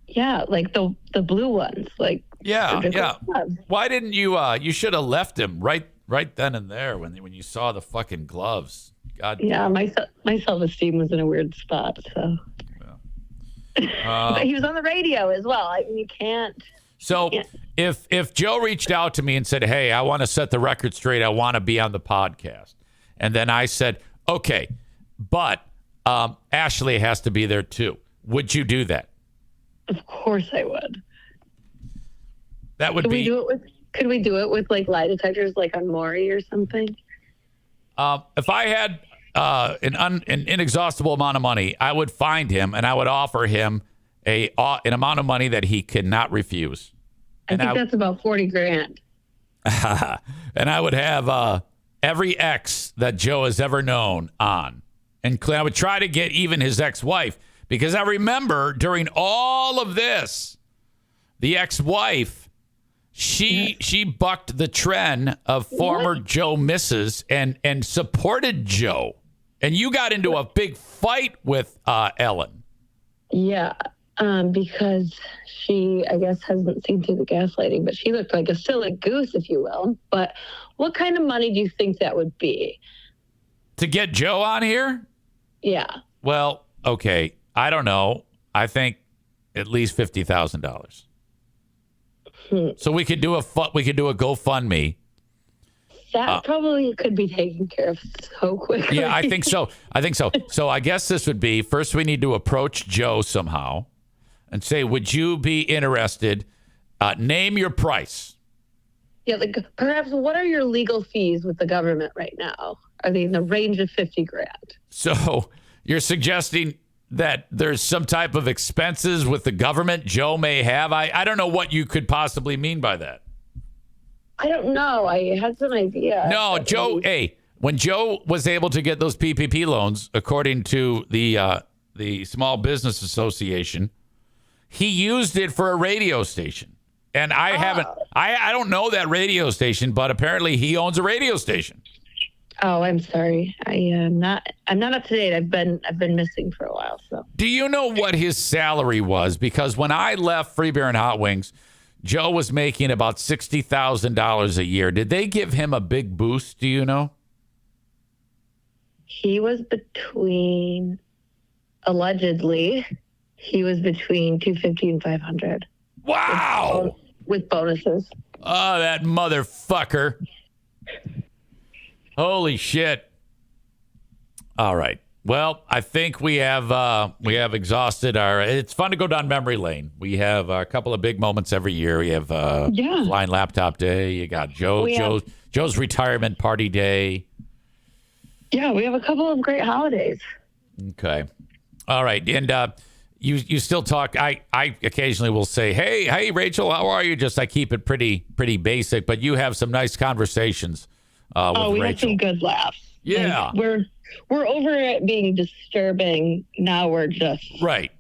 Yeah, like the blue ones. Like yeah. Why didn't you you should have left him right then and there when you saw the fucking gloves. God damn. Yeah, my self-esteem was in a weird spot, so but he was on the radio as well. I mean, you can't. So if Joe reached out to me and said, hey, I want to set the record straight, I want to be on the podcast, and then I said, okay, but Ashley has to be there too, would you do that? Of course I would. That would be. Could we do it with like lie detectors, like on Maury or something? If I had an inexhaustible amount of money, I would find him and I would offer him an amount of money that he cannot refuse. I think that's about $40,000. And I would have every ex that Joe has ever known on. And I would try to get even his ex-wife, because I remember during all of this, the ex-wife, she bucked the trend of former Joe misses and supported Joe. And you got into a big fight with Ellen. Yeah, because she, I guess, hasn't seen through the gaslighting, but she looked like a silly goose, if you will. But what kind of money do you think that would be? To get Joe on here? Yeah. Well, okay. I don't know. I think at least $50,000. So we could do a GoFundMe. That probably could be taken care of so quickly. Yeah, I think so. So I guess this would be, first we need to approach Joe somehow and say, would you be interested? Name your price. Yeah, perhaps what are your legal fees with the government right now? Are they in the range of $50,000? So you're suggesting that there's some type of expenses with the government Joe may have? I don't know what you could possibly mean by that. I don't know. I had some idea. No, Joe, when Joe was able to get those PPP loans, according to the Small Business Association, he used it for a radio station. And I don't know that radio station, but apparently he owns a radio station. Oh, I'm sorry. I'm not up to date. I've been missing for a while. So, do you know what his salary was? Because when I left Free Beer and Hot Wings, Joe was making about $60,000 a year. Did they give him a big boost? Do you know? He was allegedly between $250 and $500. Wow! With bonuses. Oh, that motherfucker. Holy shit. All right. Well, I think we have exhausted our. It's fun to go down memory lane. We have a couple of big moments every year. We have Flying Laptop Day. You got Joe's retirement party day. Yeah, we have a couple of great holidays. Okay. All right. And you still talk. I occasionally will say, hey, Rachel, how are you? I keep it pretty basic, but you have some nice conversations with Rachel. We had some good laughs. Yeah. Like, we're over it being disturbing. Now we're just like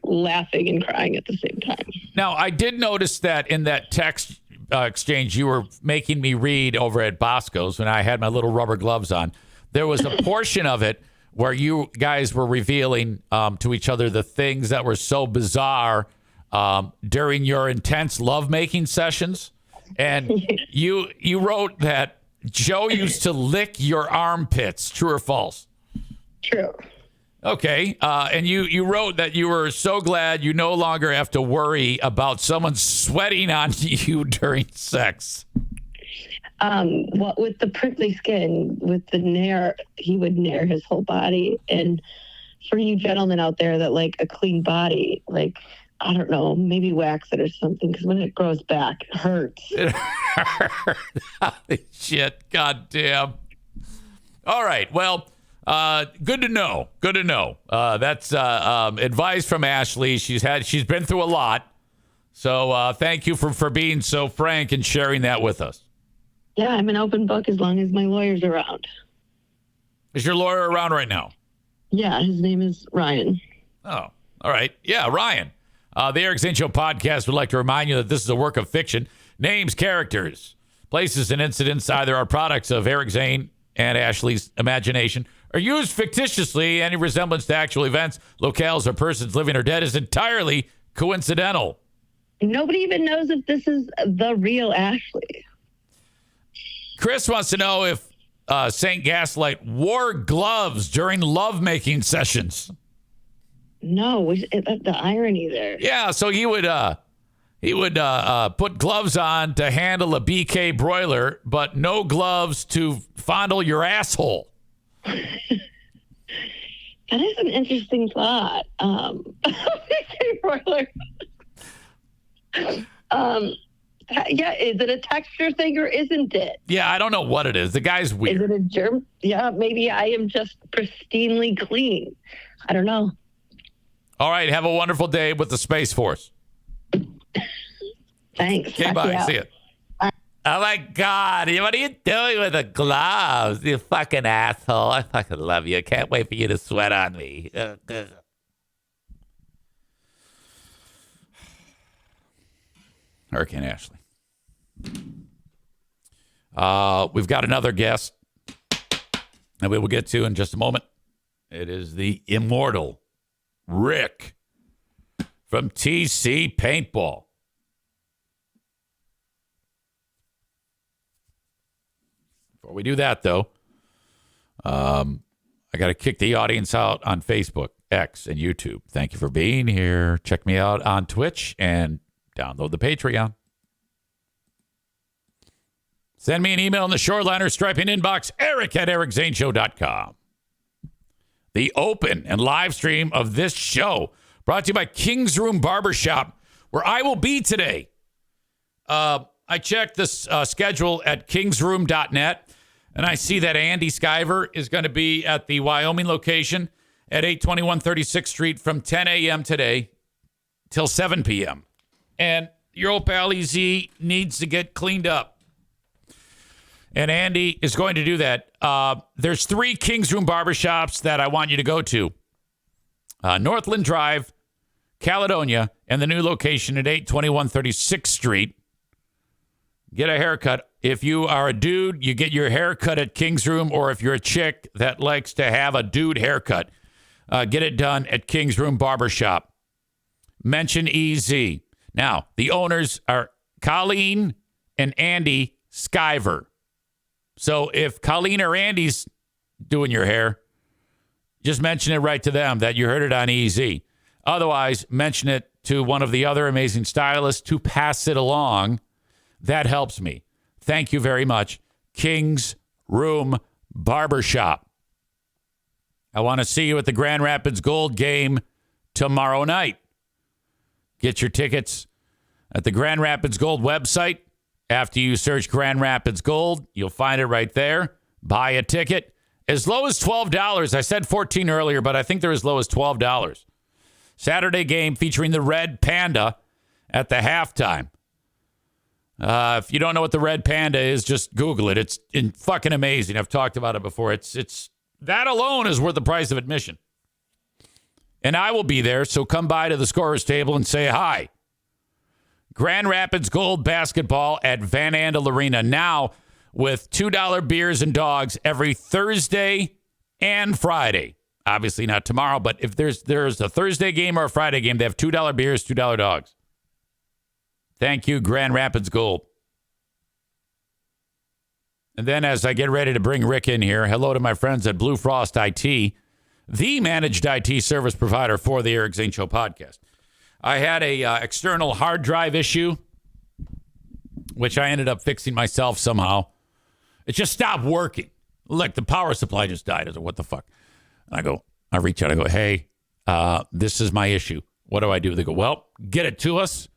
laughing and crying at the same time. Now, I did notice that in that text exchange you were making me read over at Bosco's when I had my little rubber gloves on, there was a portion of it where you guys were revealing to each other the things that were so bizarre during your intense lovemaking sessions. And you wrote that Joe used to lick your armpits. True or false? True. Okay. And you wrote that you were so glad you no longer have to worry about someone sweating on you during sex. What with the prickly skin, with the nair, he would nair his whole body. And for you gentlemen out there that like a clean body, like, I don't know, maybe wax it or something, because when it grows back, it hurts. It hurts. Holy shit. God damn. All right. Well, good to know. Good to know. That's advice from Ashley. She's been through a lot. So thank you for being so frank and sharing that with us. Yeah, I'm an open book as long as my lawyer's around. Is your lawyer around right now? Yeah, his name is Ryan. Oh, all right. Yeah, Ryan. The Eric Zane Show podcast would like to remind you that this is a work of fiction. Names, characters, places, and incidents either are products of Eric Zane and Ashley's imagination or used fictitiously. Any resemblance to actual events, locales, or persons living or dead is entirely coincidental. Nobody even knows if this is the real Ashley. Chris wants to know if St. Gaslight wore gloves during lovemaking sessions. No, the irony there. Yeah, so he would put gloves on to handle a BK broiler, but no gloves to fondle your asshole. That is an interesting thought. BK broiler. Yeah, is it a texture thing or isn't it? Yeah, I don't know what it is. The guy's weird. Is it a germ? Yeah, maybe I am just pristinely clean. I don't know. All right, have a wonderful day with the Space Force. Thanks. Okay, bye. See ya. Oh, my God. What are you doing with the gloves? You fucking asshole. I fucking love you. I can't wait for you to sweat on me. Hurricane Ashley. We've got another guest that we will get to in just a moment. It is the immortal Rick from TC Paintball. Before we do that, though, I got to kick the audience out on Facebook, X, and YouTube. Thank you for being here. Check me out on Twitch and download the Patreon. Send me an email in the Shoreliner striping inbox, eric@ericzaneshow.com. The open and live stream of this show brought to you by King's Room Barbershop, where I will be today. I checked this schedule at kingsroom.net, and I see that Andy Skyver is going to be at the Wyoming location at 821 36th Street from 10 a.m. today till 7 p.m. And your old pal EZ needs to get cleaned up. And Andy is going to do that. There's 3 King's Room barbershops that I want you to go to. Northland Drive, Caledonia, and the new location at 821 36th Street. Get a haircut. If you are a dude, you get your haircut at King's Room, or if you're a chick that likes to have a dude haircut, get it done at King's Room Barbershop. Mention EZ. Now, the owners are Colleen and Andy Skyver. So if Colleen or Andy's doing your hair, just mention it right to them that you heard it on EZ. Otherwise, mention it to one of the other amazing stylists to pass it along. That helps me. Thank you very much. King's Room Barbershop. I want to see you at the Grand Rapids Gold game tomorrow night. Get your tickets at the Grand Rapids Gold website. After you search Grand Rapids Gold, you'll find it right there. Buy a ticket. As low as $12. I said $14 earlier, but I think they're as low as $12. Saturday game featuring the Red Panda at the halftime. If you don't know what the Red Panda is, just Google it. It's fucking amazing. I've talked about it before. It's that alone is worth the price of admission. And I will be there, so come by to the scorer's table and say hi. Grand Rapids Gold basketball at Van Andel Arena now with $2 beers and dogs every Thursday and Friday. Obviously not tomorrow, but if there's a Thursday game or a Friday game, they have $2 beers, $2 dogs. Thank you, Grand Rapids Gold. And then as I get ready to bring Rick in here, hello to my friends at Blue Frost IT, the managed IT service provider for the Eric Zane Show podcast. I had a external hard drive issue, which I ended up fixing myself somehow. It just stopped working. Like the power supply just died. I said, what the fuck? And I reach out. I go, hey, this is my issue. What do I do? They go, well, get it to us,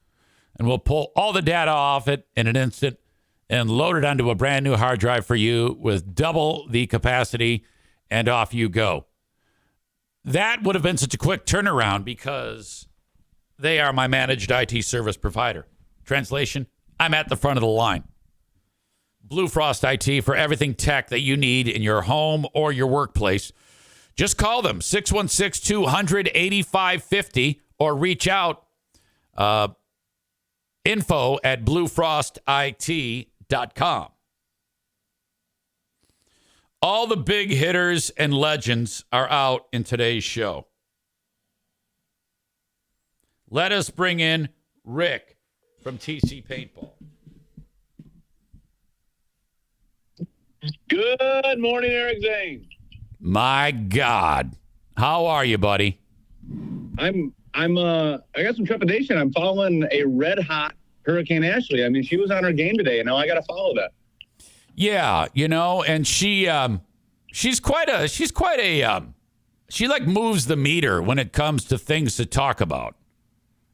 and we'll pull all the data off it in an instant and load it onto a brand new hard drive for you with double the capacity, and off you go. That would have been such a quick turnaround because they are my managed IT service provider. Translation, I'm at the front of the line. Blue Frost IT for everything tech that you need in your home or your workplace. Just call them, 616-200-8550, or reach out, info@bluefrostit.com. All the big hitters and legends are out in today's show. Let us bring in Rick from TC Paintball. Good morning, Eric Zane. My God. How are you, buddy? I got some trepidation. I'm following a red hot Hurricane Ashley. I mean, she was on her game today, and now I got to follow that. Yeah, and she like moves the meter when it comes to things to talk about.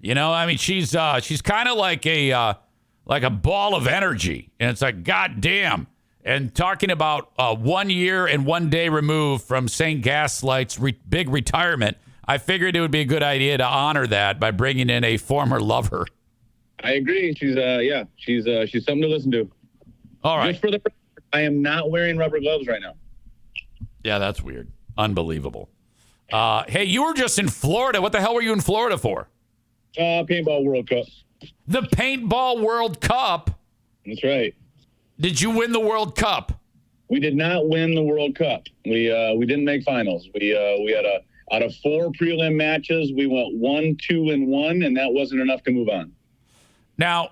I mean, she's kind of like a ball of energy, and it's like, God damn. And talking about 1 year and 1 day removed from St. Gaslight's big retirement, I figured it would be a good idea to honor that by bringing in a former lover. I agree. She's something to listen to. All right. Just for the, I am not wearing rubber gloves right now. Yeah, that's weird. Unbelievable. Hey, you were just in Florida. What the hell were you in Florida for? Paintball World Cup. The Paintball World Cup? That's right. Did you win the World Cup? We did not win the World Cup. We didn't make finals. We had out of 4 prelim matches, we went 1, 2, and 1, and that wasn't enough to move on. Now,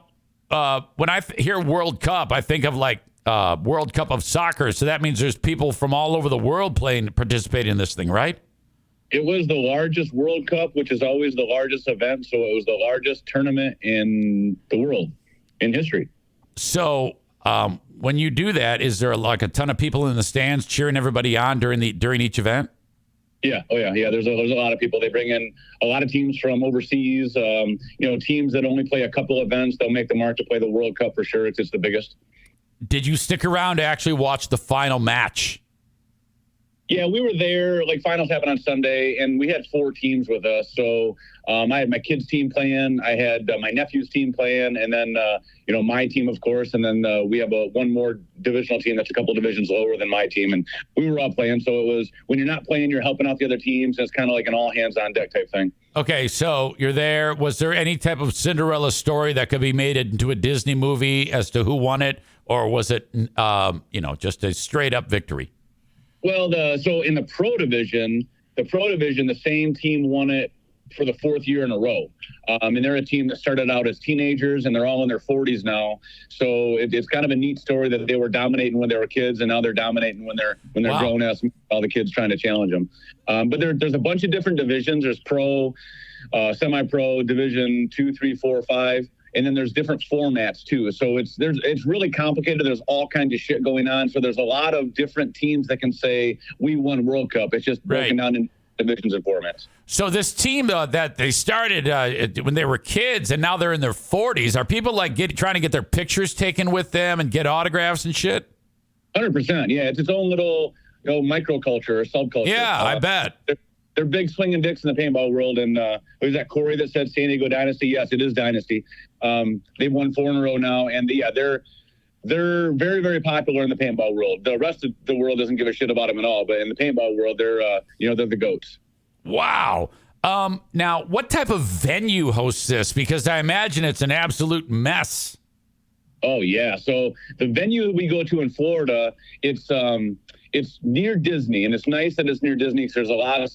when I hear World Cup, I think of like World Cup of soccer. So that means there's people from all over the world participating in this thing, right? It was the largest World Cup, which is always the largest event. So it was the largest tournament in the world, in history. So when you do that, is there like a ton of people in the stands cheering everybody on during each event? Yeah. Oh, yeah. Yeah. There's a lot of people. They bring in a lot of teams from overseas, teams that only play a couple events. They'll make the mark to play the World Cup for sure. It's the biggest. Did you stick around to actually watch the final match? Yeah, we were there. Like, finals happened on Sunday, and we had 4 teams with us. So I had my kids' team playing. I had my nephew's team playing, and then, my team, of course. And then we have one more divisional team that's a couple divisions lower than my team. And we were all playing. So it was, when you're not playing, you're helping out the other teams. It's kind of like an all-hands-on-deck type thing. Okay, so you're there. Was there any type of Cinderella story that could be made into a Disney movie as to who won it? Or was it, just a straight-up victory? Well, so in the pro division, the same team won it for the 4th year in a row. And they're a team that started out as teenagers, and they're all in their 40s now. So it's kind of a neat story that they were dominating when they were kids, and now they're dominating when they're wow. Grown as all the kids trying to challenge them. But there's a bunch of different divisions. There's pro, semi-pro, division 2, 3, 4, 5. And then there's different formats too. So it's really complicated. There's all kinds of shit going on. So there's a lot of different teams that can say we won World Cup. It's just broken down in divisions and formats. So this team that they started when they were kids and now they're in their 40s, are people like trying to get their pictures taken with them and get autographs and shit? 100%. Yeah, it's its own little microculture or subculture. Yeah, I bet. They're big swinging dicks in the paintball world. And was that Corey that said San Diego Dynasty? Yes, it is Dynasty. They've won 4 in a row now. And they're very, very popular in the paintball world. The rest of the world doesn't give a shit about them at all. But in the paintball world, they're the GOATs. Wow. Now, what type of venue hosts this? Because I imagine it's an absolute mess. Oh, yeah. So the venue that we go to in Florida, it's near Disney, and it's nice that it's near Disney because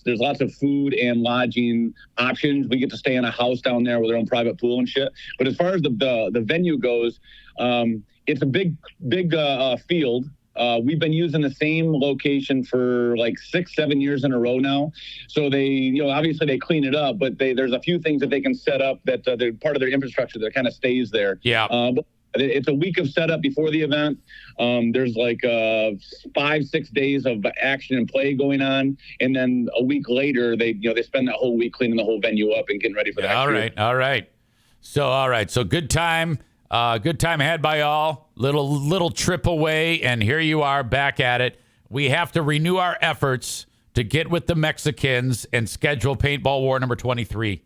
there's lots of food and lodging options. We get to stay in a house down there with our own private pool and shit. But as far as the venue goes, it's a big field. We've been using the same location for like 6-7 years in a row now. So they, obviously they clean it up, but there's a few things that they can set up that they're part of their infrastructure that kind of stays there. Yeah. But it's a week of setup before the event. There's like 5-6 days of action and play going on, and then a week later, they spend that whole week cleaning the whole venue up and getting ready for that. All right. So good time had by all. Little trip away, and here you are back at it. We have to renew our efforts to get with the Mexicans and schedule Paintball War number 23.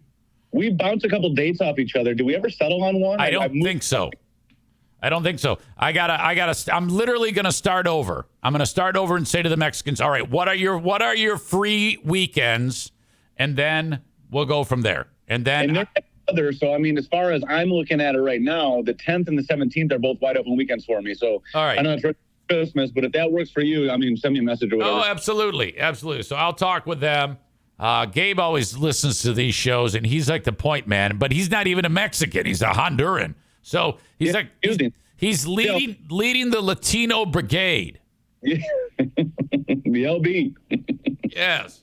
We bounced a couple dates off each other. Did we ever settle on one? I don't think so. I'm literally going to start over. I'm going to start over and say to the Mexicans, all right, what are your free weekends? And then we'll go from there. And then so, I mean, as far as I'm looking at it right now, the 10th and the 17th are both wide open weekends for me. So all right. I know it's Christmas, but if that works for you, I mean, send me a message or whatever. Oh, absolutely. So I'll talk with them. Gabe always listens to these shows, and he's like the point man, but he's not even a Mexican. He's a Honduran. So he's he's leading the Latino brigade. Yeah. The LB. Yes.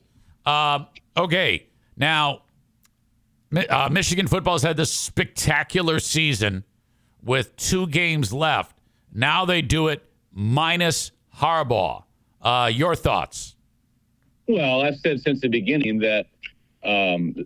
Okay. Now, Michigan football's had this spectacular season with 2 games left. Now they do it minus Harbaugh. Your thoughts? Well, I've said since the beginning that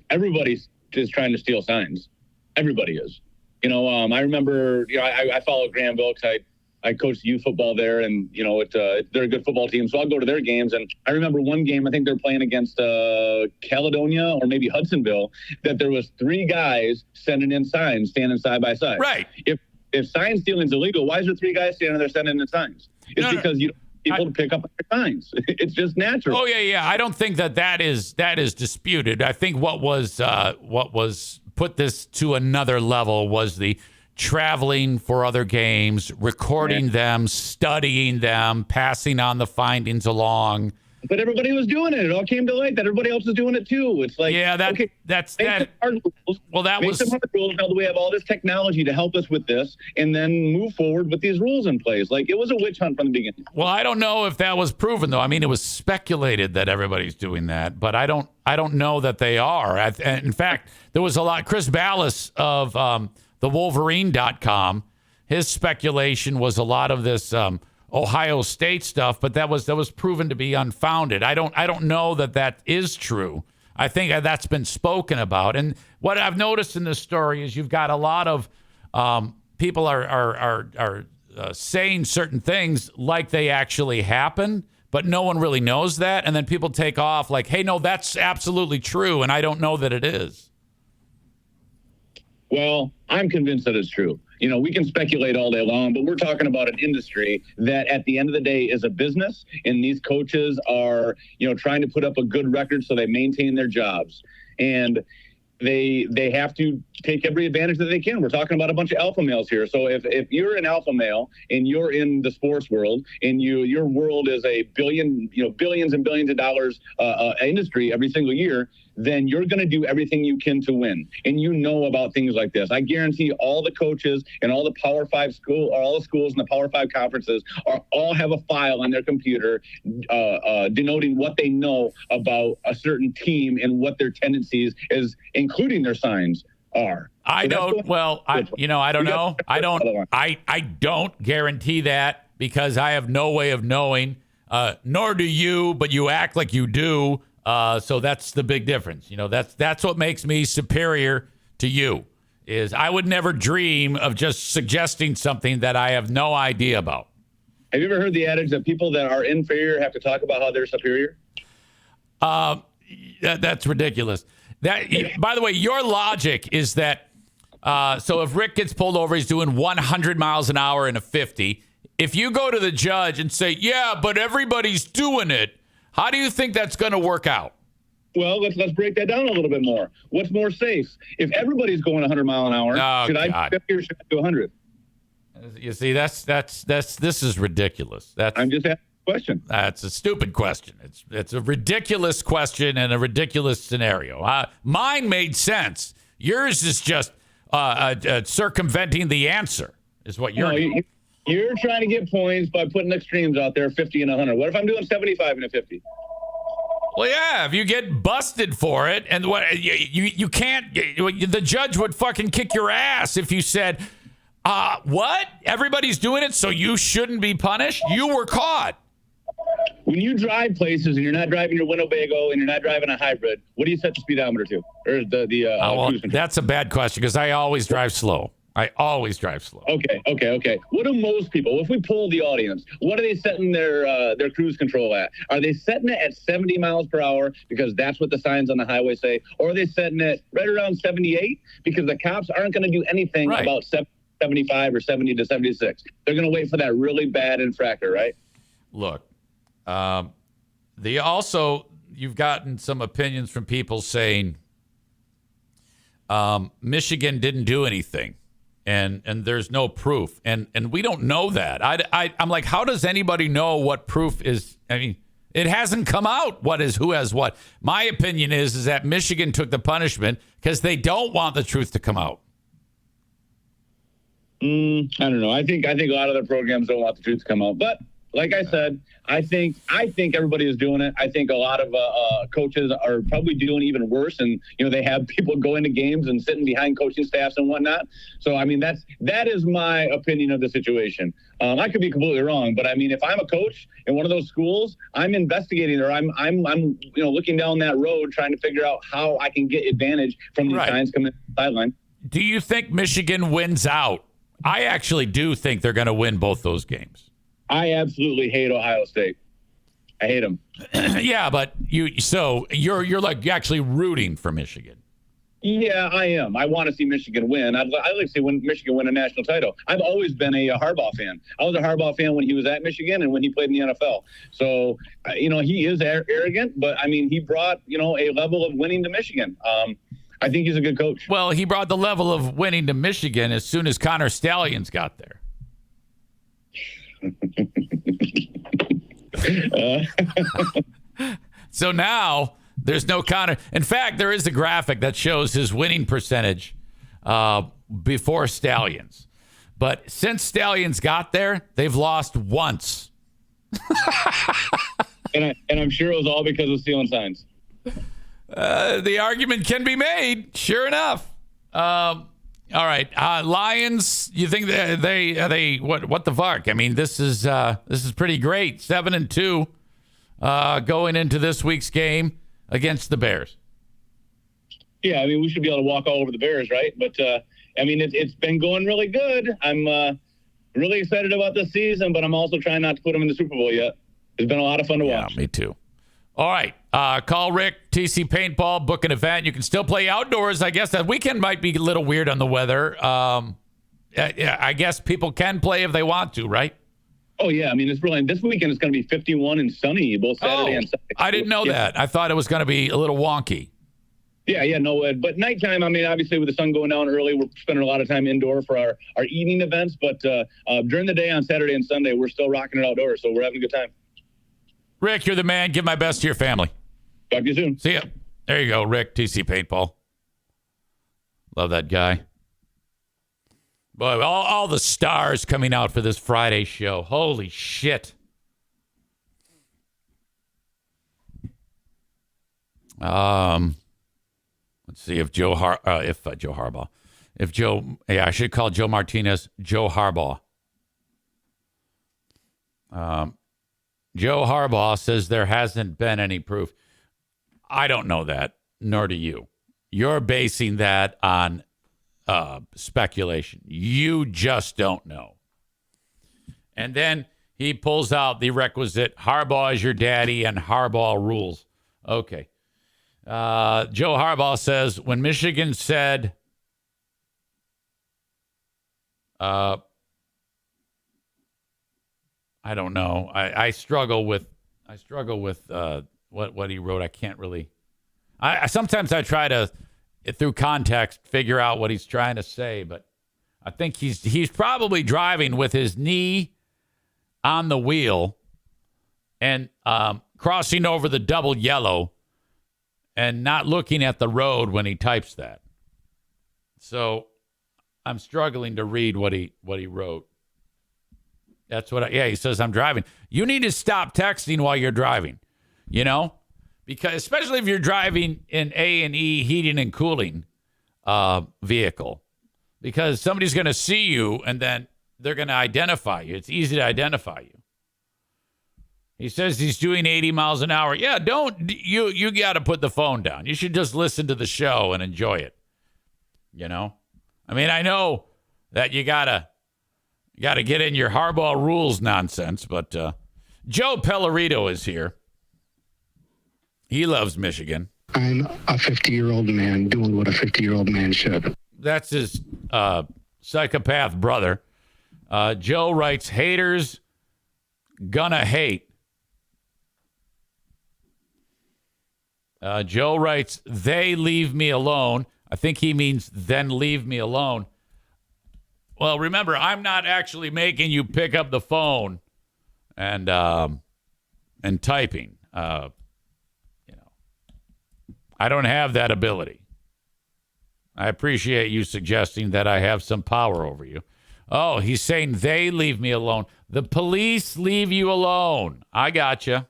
everybody's just trying to steal signs. Everybody is. I remember, I follow Granville because I coached youth football there, and, they're a good football team. So I'll go to their games. And I remember one game, I think they're playing against Caledonia or maybe Hudsonville, that there was 3 guys sending in signs standing side by side. Right. If if sign stealing is illegal, why is there 3 guys standing there sending the signs? It's because you don't have people to pick up their signs. It's just natural. Oh yeah. I don't think that is disputed. I think what was put this to another level was the traveling for other games, recording them, studying them, passing on the findings along. But everybody was doing it. It all came to light that everybody else was doing it too. It's like, that's that. Well, that was some hard rules. Now that we have all this technology to help us with this, and then move forward with these rules in place. Like, it was a witch hunt from the beginning. Well, I don't know if that was proven though. I mean, it was speculated that everybody's doing that, but I don't know that they are. In fact, there was a lot. Chris Ballas of the Wolverine.com, his speculation was a lot of this Ohio State stuff, but that was proven to be unfounded. I don't know that is true. I think that's been spoken about. And what I've noticed in this story is you've got a lot of people are saying certain things like they actually happen, but no one really knows that. And then people take off like, hey, no, that's absolutely true. And I don't know that it is. Well, I'm convinced that it's true. You know, we can speculate all day long, but we're talking about an industry that at the end of the day is a business, and these coaches are, trying to put up a good record so they maintain their jobs. And they have to take every advantage that they can. We're talking about a bunch of alpha males here. So if you're an alpha male and you're in the sports world and your world is a billions and billions of dollars industry every single year, then you're going to do everything you can to win. And you know about things like this. I guarantee all the coaches and all the Power 5 all the schools in the Power 5 conferences all have a file on their computer denoting what they know about a certain team and what their tendencies is, including their signs are. I don't know. I don't guarantee that because I have no way of knowing, nor do you, but you act like you do. So that's the big difference. That's what makes me superior to you is I would never dream of just suggesting something that I have no idea about. Have you ever heard the adage that people that are inferior have to talk about how they're superior? That's ridiculous. By the way, your logic is that, so if Rick gets pulled over, he's doing 100 miles an hour in a 50. If you go to the judge and say, yeah, but everybody's doing it, how do you think that's going to work out? Well, let's break that down a little bit more. What's more safe? If everybody's going 100 mile an hour, should I do 50 or should I do 100? You see, this is ridiculous. I'm just asking a question. That's a stupid question. It's a ridiculous question and a ridiculous scenario. Mine made sense. Yours is just circumventing the answer. Is what you're doing. You're trying to get points by putting extremes out there, 50 and 100. What if I'm doing 75 and a 50? Well, yeah, if you get busted for it, and what you can't, the judge would fucking kick your ass if you said, what? Everybody's doing it, so you shouldn't be punished? You were caught. When you drive places and you're not driving your Winnebago and you're not driving a hybrid, what do you set the speedometer to? Or the cruise control? That's a bad question because I always drive slow. Okay. What do most people, if we poll the audience, what are they setting their cruise control at? Are they setting it at 70 miles per hour because that's what the signs on the highway say? Or are they setting it right around 78 because the cops aren't going to do anything about 75 or 70 to 76? They're going to wait for that really bad infractor, right? Look, you've gotten some opinions from people saying Michigan didn't do anything. And there's no proof. And we don't know that. I'm like, how does anybody know what proof is? I mean, it hasn't come out who has what. My opinion is that Michigan took the punishment because they don't want the truth to come out. I don't know. I think a lot of the programs don't want the truth to come out. But like I said, I think everybody is doing it. I think a lot of coaches are probably doing even worse, and they have people going to games and sitting behind coaching staffs and whatnot. So I mean, that is my opinion of the situation. I could be completely wrong, but I mean, if I'm a coach in one of those schools, I'm investigating, or I'm looking down that road trying to figure out how I can get advantage from these signs coming to the sideline. Do you think Michigan wins out? I actually do think they're going to win both those games. I absolutely hate Ohio State. I hate them. Yeah, but you're like actually rooting for Michigan. Yeah, I am. I want to see Michigan win. I'd like to see Michigan win a national title. I've always been a Harbaugh fan. I was a Harbaugh fan when he was at Michigan and when he played in the NFL. So, he is arrogant, but I mean, he brought, a level of winning to Michigan. I think he's a good coach. Well, he brought the level of winning to Michigan as soon as Connor Stallions got there. So now there's no Connor. In fact, there is a graphic that shows his winning percentage before Stallions. But since Stallions got there, they've lost once. and I'm sure it was all because of stealing signs. The argument can be made. Sure enough. All right, Lions. You think they what the fuck? I mean, this is pretty great. 7-2 going into this week's game against the Bears. Yeah, I mean, we should be able to walk all over the Bears, right? But I mean, it's been going really good. I'm really excited about this season, but I'm also trying not to put them in the Super Bowl yet. It's been a lot of fun to watch. Yeah, me too. All right. Call Rick, TC Paintball, book an event. You can still play outdoors. I guess that weekend might be a little weird on the weather. I guess people can play if they want to, right? Oh, yeah. I mean, this weekend is going to be 51 and sunny, both Saturday and Sunday. I didn't know that. I thought it was going to be a little wonky. Yeah, no. But nighttime, I mean, obviously with the sun going down early, we're spending a lot of time indoor for our evening events. But during the day on Saturday and Sunday, we're still rocking it outdoors. So we're having a good time. Rick, you're the man. Give my best to your family. Talk to you soon. See ya. There you go, Rick, TC Paintball. Love that guy. Boy, all the stars coming out for this Friday show. Holy shit. Let's see if Harbaugh. I should call Joe Martinez Joe Harbaugh. Joe Harbaugh says there hasn't been any proof. I don't know that, nor do you. You're basing that on speculation. You just don't know. And then he pulls out the requisite Harbaugh is your daddy and Harbaugh rules. Okay. Joe Harbaugh says when Michigan said I don't know. I struggle with what he wrote. I can't really. I sometimes I try to through context figure out what he's trying to say, but I think he's probably driving with his knee on the wheel and crossing over the double yellow and not looking at the road when he types that. So I'm struggling to read what he wrote. That's what he says I'm driving. You need to stop texting while you're driving, because especially if you're driving in A&E heating and cooling vehicle, because somebody's going to see you and then they're going to identify you. It's easy to identify you. He says he's doing 80 miles an hour. Yeah, you got to put the phone down. You should just listen to the show and enjoy it. I mean, I know that you got to get in your Harbaugh rules nonsense, but Joe Pellerito is here. He loves Michigan. I'm a 50-year-old man doing what a 50-year-old man should. That's his psychopath brother. Joe writes, haters gonna hate. Joe writes, they leave me alone. I think he means then leave me alone. Well, remember, I'm not actually making you pick up the phone and typing. I don't have that ability. I appreciate you suggesting that I have some power over you. Oh, he's saying they leave me alone. The police leave you alone. I gotcha.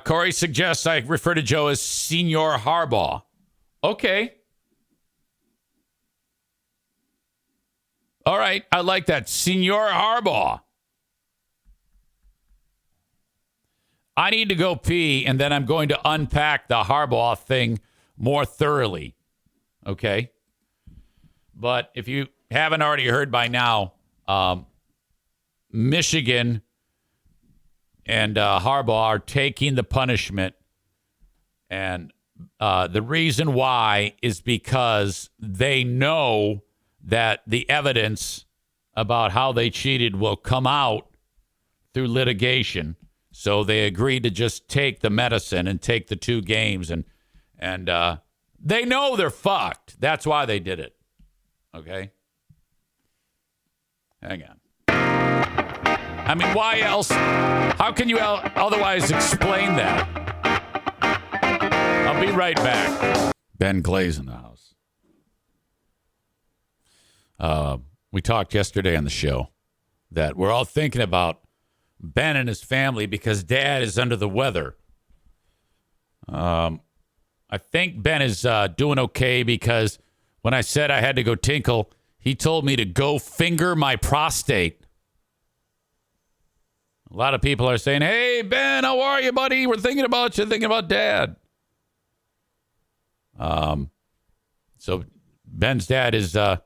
Corey suggests I refer to Joe as Senior Harbaugh. Okay. All right. I like that. Senior Harbaugh. I need to go pee, and then I'm going to unpack the Harbaugh thing more thoroughly. Okay? But if you haven't already heard by now, Michigan and Harbaugh are taking the punishment and The reason why is because they know that the evidence about how they cheated will come out through litigation. So they agreed to just take the medicine and take the 2 games. And they know they're fucked. That's why they did it. Okay? Hang on. I mean, why else? How can you otherwise explain that? I'll be right back. Ben Clay's in the house. We talked yesterday on the show that we're all thinking about Ben and his family because Dad is under the weather. I think Ben is doing okay because when I said I had to go tinkle, he told me to go finger my prostate. A lot of people are saying, hey, Ben, how are you, buddy? We're thinking about you, thinking about Dad. So Ben's dad is a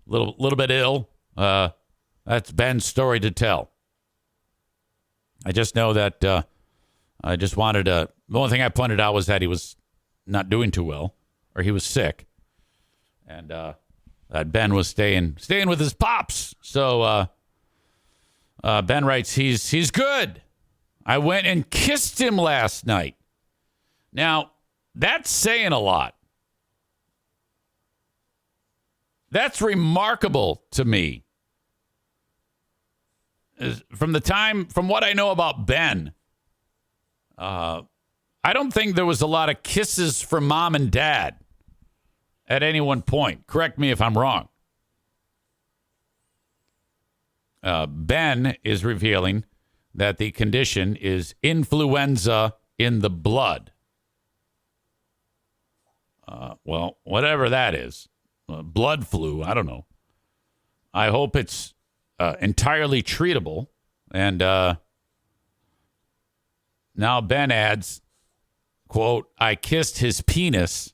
little bit ill. That's Ben's story to tell. I just know that I just wanted to. The only thing I pointed out was that he was not doing too well, or he was sick, and that Ben was staying with his pops. So Ben writes, he's good. I went and kissed him last night. Now, that's saying a lot. That's remarkable to me. From what I know about Ben, I don't think there was a lot of kisses from Mom and Dad at any one point. Correct me if I'm wrong. Ben is revealing that the condition is influenza in the blood. Well, whatever that is, blood flu, I don't know. I hope it's entirely treatable. And now Ben adds, quote, I kissed his penis.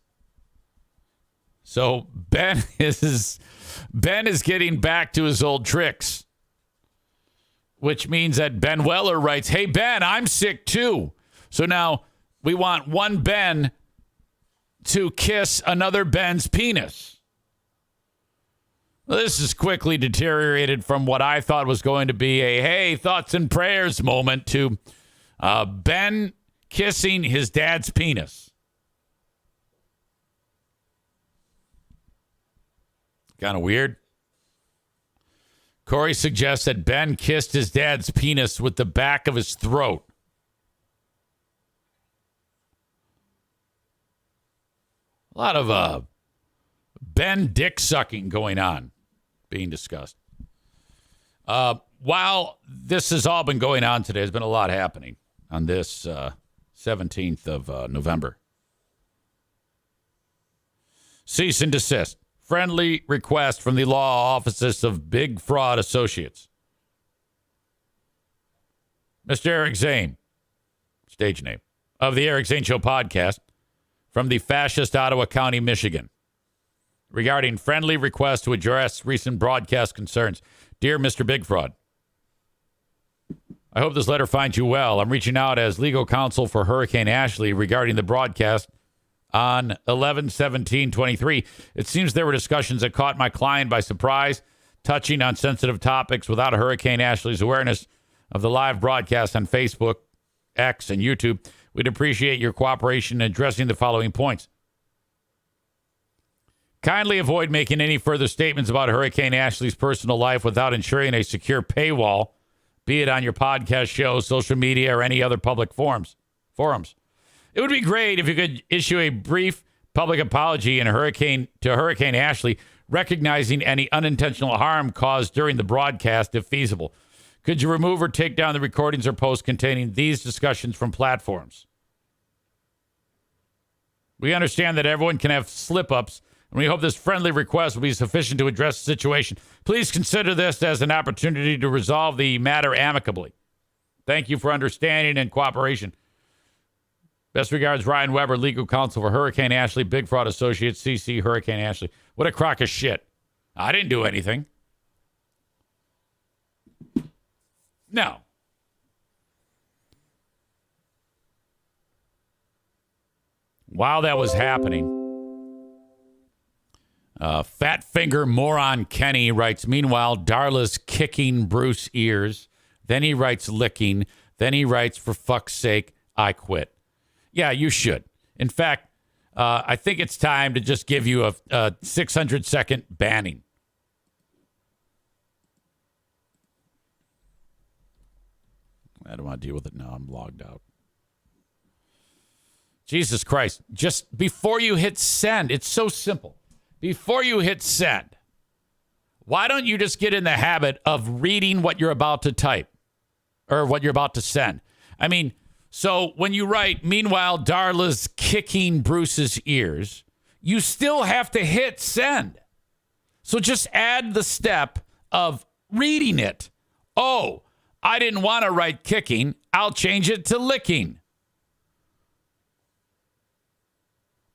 So Ben is getting back to his old tricks, which means that Ben Weller writes, hey, Ben, I'm sick too. So now we want one Ben to kiss another Ben's penis. Well, this has quickly deteriorated from what I thought was going to be a, hey, thoughts and prayers moment to Ben kissing his dad's penis. Kind of weird. Corey suggests that Ben kissed his dad's penis with the back of his throat. A lot of Ben dick sucking going on, being discussed. While this has all been going on today, there's been a lot happening on this 17th of November. Cease and desist. Friendly request from the law offices of Big Fraud Associates. Mr. Eric Zane, stage name, of the Eric Zane Show podcast from the fascist Ottawa County, Michigan, regarding friendly request to address recent broadcast concerns. Dear Mr. Big Fraud, I hope this letter finds you well. I'm reaching out as legal counsel for Hurricane Ashley regarding the broadcast on 11/17/23. It seems there were discussions that caught my client by surprise, touching on sensitive topics without Hurricane Ashley's awareness of the live broadcast on Facebook, X, and YouTube. We'd appreciate your cooperation in addressing the following points. Kindly avoid making any further statements about Hurricane Ashley's personal life without ensuring a secure paywall, be it on your podcast show, social media, or any other public forums. It would be great if you could issue a brief public apology to Hurricane Ashley, recognizing any unintentional harm caused during the broadcast, if feasible. Could you remove or take down the recordings or posts containing these discussions from platforms? We understand that everyone can have slip-ups, and we hope this friendly request will be sufficient to address the situation. Please consider this as an opportunity to resolve the matter amicably. Thank you for understanding and cooperation. Best regards, Ryan Weber, legal counsel for Hurricane Ashley, Big Fraud Associates, CC Hurricane Ashley. What a crock of shit. I didn't do anything. No. while that was happening, Fat Finger Moron Kenny writes, meanwhile, Darla's kicking Bruce ears. Then he writes licking. Then he writes, for fuck's sake, I quit. Yeah, you should. In fact, I think it's time to just give you a 600-second banning. I don't want to deal with it now. I'm logged out. Jesus Christ. Just before you hit send, it's so simple. Before you hit send, why don't you just get in the habit of reading what you're about to type or what you're about to send? I mean, so when you write, meanwhile, Darla's kicking Bruce's ears, you still have to hit send. So just add the step of reading it. Oh, I didn't want to write kicking. I'll change it to licking.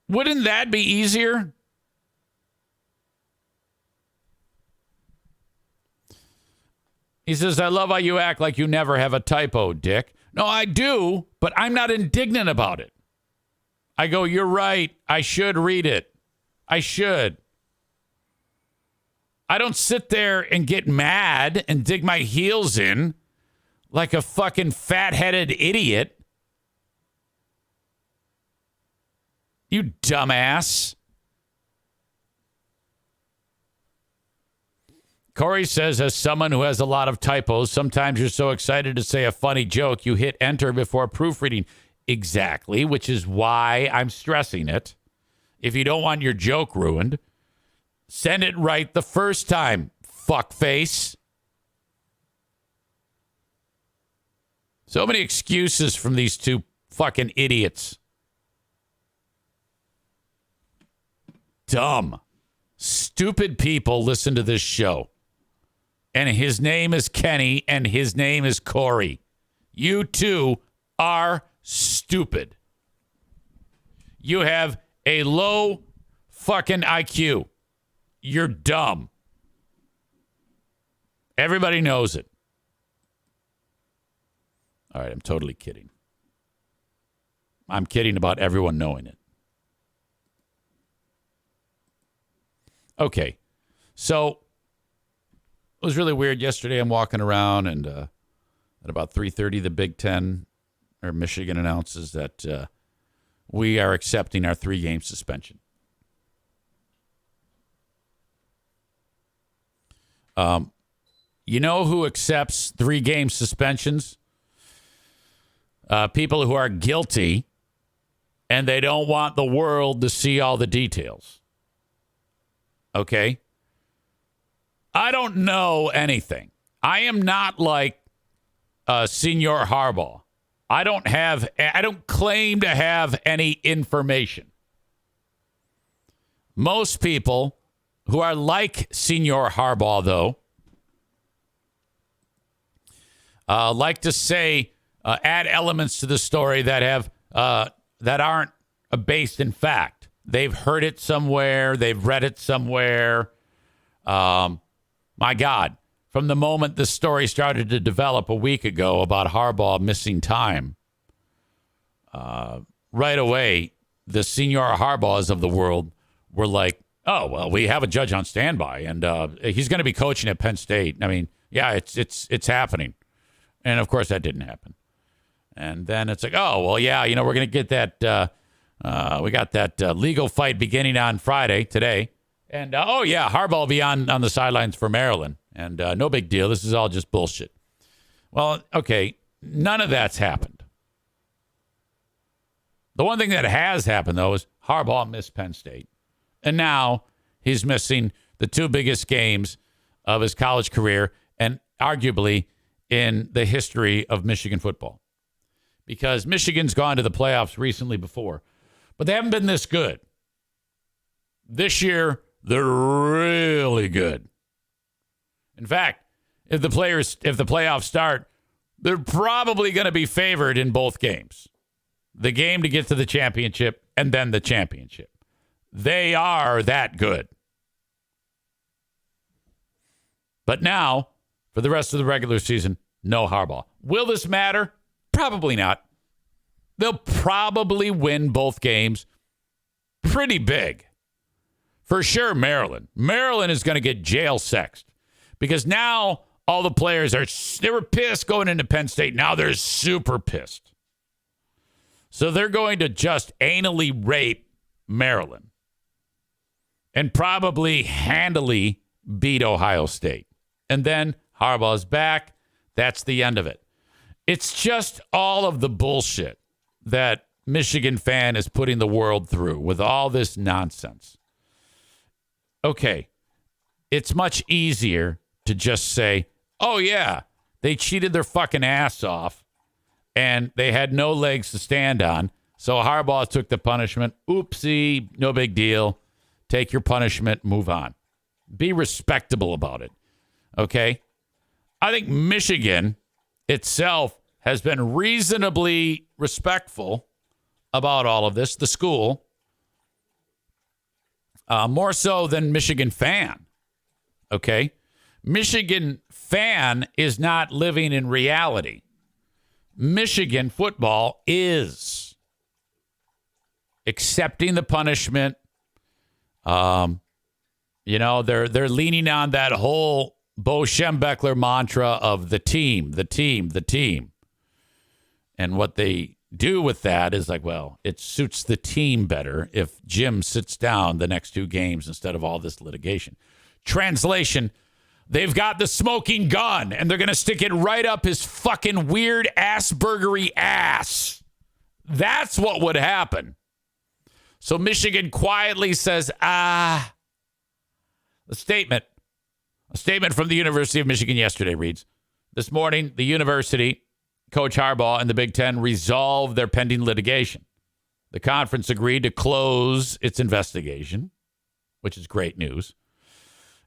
Wouldn't that be easier? He says, I love how you act like you never have a typo, Dick. No, I do, but I'm not indignant about it. I go, you're right. I should read it. I should. I don't sit there and get mad and dig my heels in like a fucking fat-headed idiot. You dumbass. Corey says, as someone who has a lot of typos, sometimes you're so excited to say a funny joke, you hit enter before proofreading. Exactly, which is why I'm stressing it. If you don't want your joke ruined, send it right the first time, fuckface. So many excuses from these two fucking idiots. Dumb, stupid people listen to this show. And his name is Kenny, and his name is Corey. You two are stupid. You have a low fucking IQ. You're dumb. Everybody knows it. All right, I'm totally kidding. I'm kidding about everyone knowing it. Okay, so it was really weird. Yesterday, I'm walking around, and at about 3:30, the Big Ten or Michigan announces that we are accepting our 3-game suspension. You know who accepts 3-game suspensions? People who are guilty, and they don't want the world to see all the details. Okay? I don't know anything. I am not like Senior Harbaugh. I don't claim to have any information. Most people who are like Senior Harbaugh, though, like to say, add elements to the story that have that aren't based in fact. They've heard it somewhere. They've read it somewhere. My God, from the moment the story started to develop a week ago about Harbaugh missing time, right away, the Senior Harbaughs of the world were like, oh, well, we have a judge on standby, and he's going to be coaching at Penn State. I mean, yeah, it's happening. And, of course, that didn't happen. And then it's like, oh, well, yeah, you know, we're going to get that. We got that legal fight beginning on Friday, today. And, oh, yeah, Harbaugh will be on the sidelines for Maryland. And no big deal. This is all just bullshit. Well, okay, none of that's happened. The one thing that has happened, though, is Harbaugh missed Penn State. And now he's missing the two biggest games of his college career and arguably in the history of Michigan football. Because Michigan's gone to the playoffs recently before, but they haven't been this good. This year, they're really good. In fact, if the playoffs start, they're probably going to be favored in both games. The game to get to the championship and then the championship. They are that good. But now, for the rest of the regular season, no Harbaugh. Will this matter? Probably not. They'll probably win both games pretty big. For sure, Maryland. Maryland is going to get jail sexed because now all the players they were pissed going into Penn State. Now they're super pissed. So they're going to just anally rape Maryland and probably handily beat Ohio State. And then Harbaugh's back. That's the end of it. It's just all of the bullshit that Michigan fan is putting the world through with all this nonsense. Okay, it's much easier to just say, oh, yeah, they cheated their fucking ass off and they had no legs to stand on. So Harbaugh took the punishment. Oopsie, no big deal. Take your punishment, move on. Be respectable about it, okay? I think Michigan itself has been reasonably respectful about all of this, the school, more so than Michigan fan, okay? Michigan fan is not living in reality. Michigan football is accepting the punishment. They're leaning on that whole Bo Schembechler mantra of the team. And what they do with that is like, well, it suits the team better if Jim sits down the next 2 games instead of all this litigation. Translation, they've got the smoking gun and they're going to stick it right up his fucking weird Aspergery ass. That's what would happen. So Michigan quietly says, a statement from the University of Michigan yesterday reads, this morning, the university, Coach Harbaugh, and the Big Ten resolved their pending litigation. The conference agreed to close its investigation, which is great news.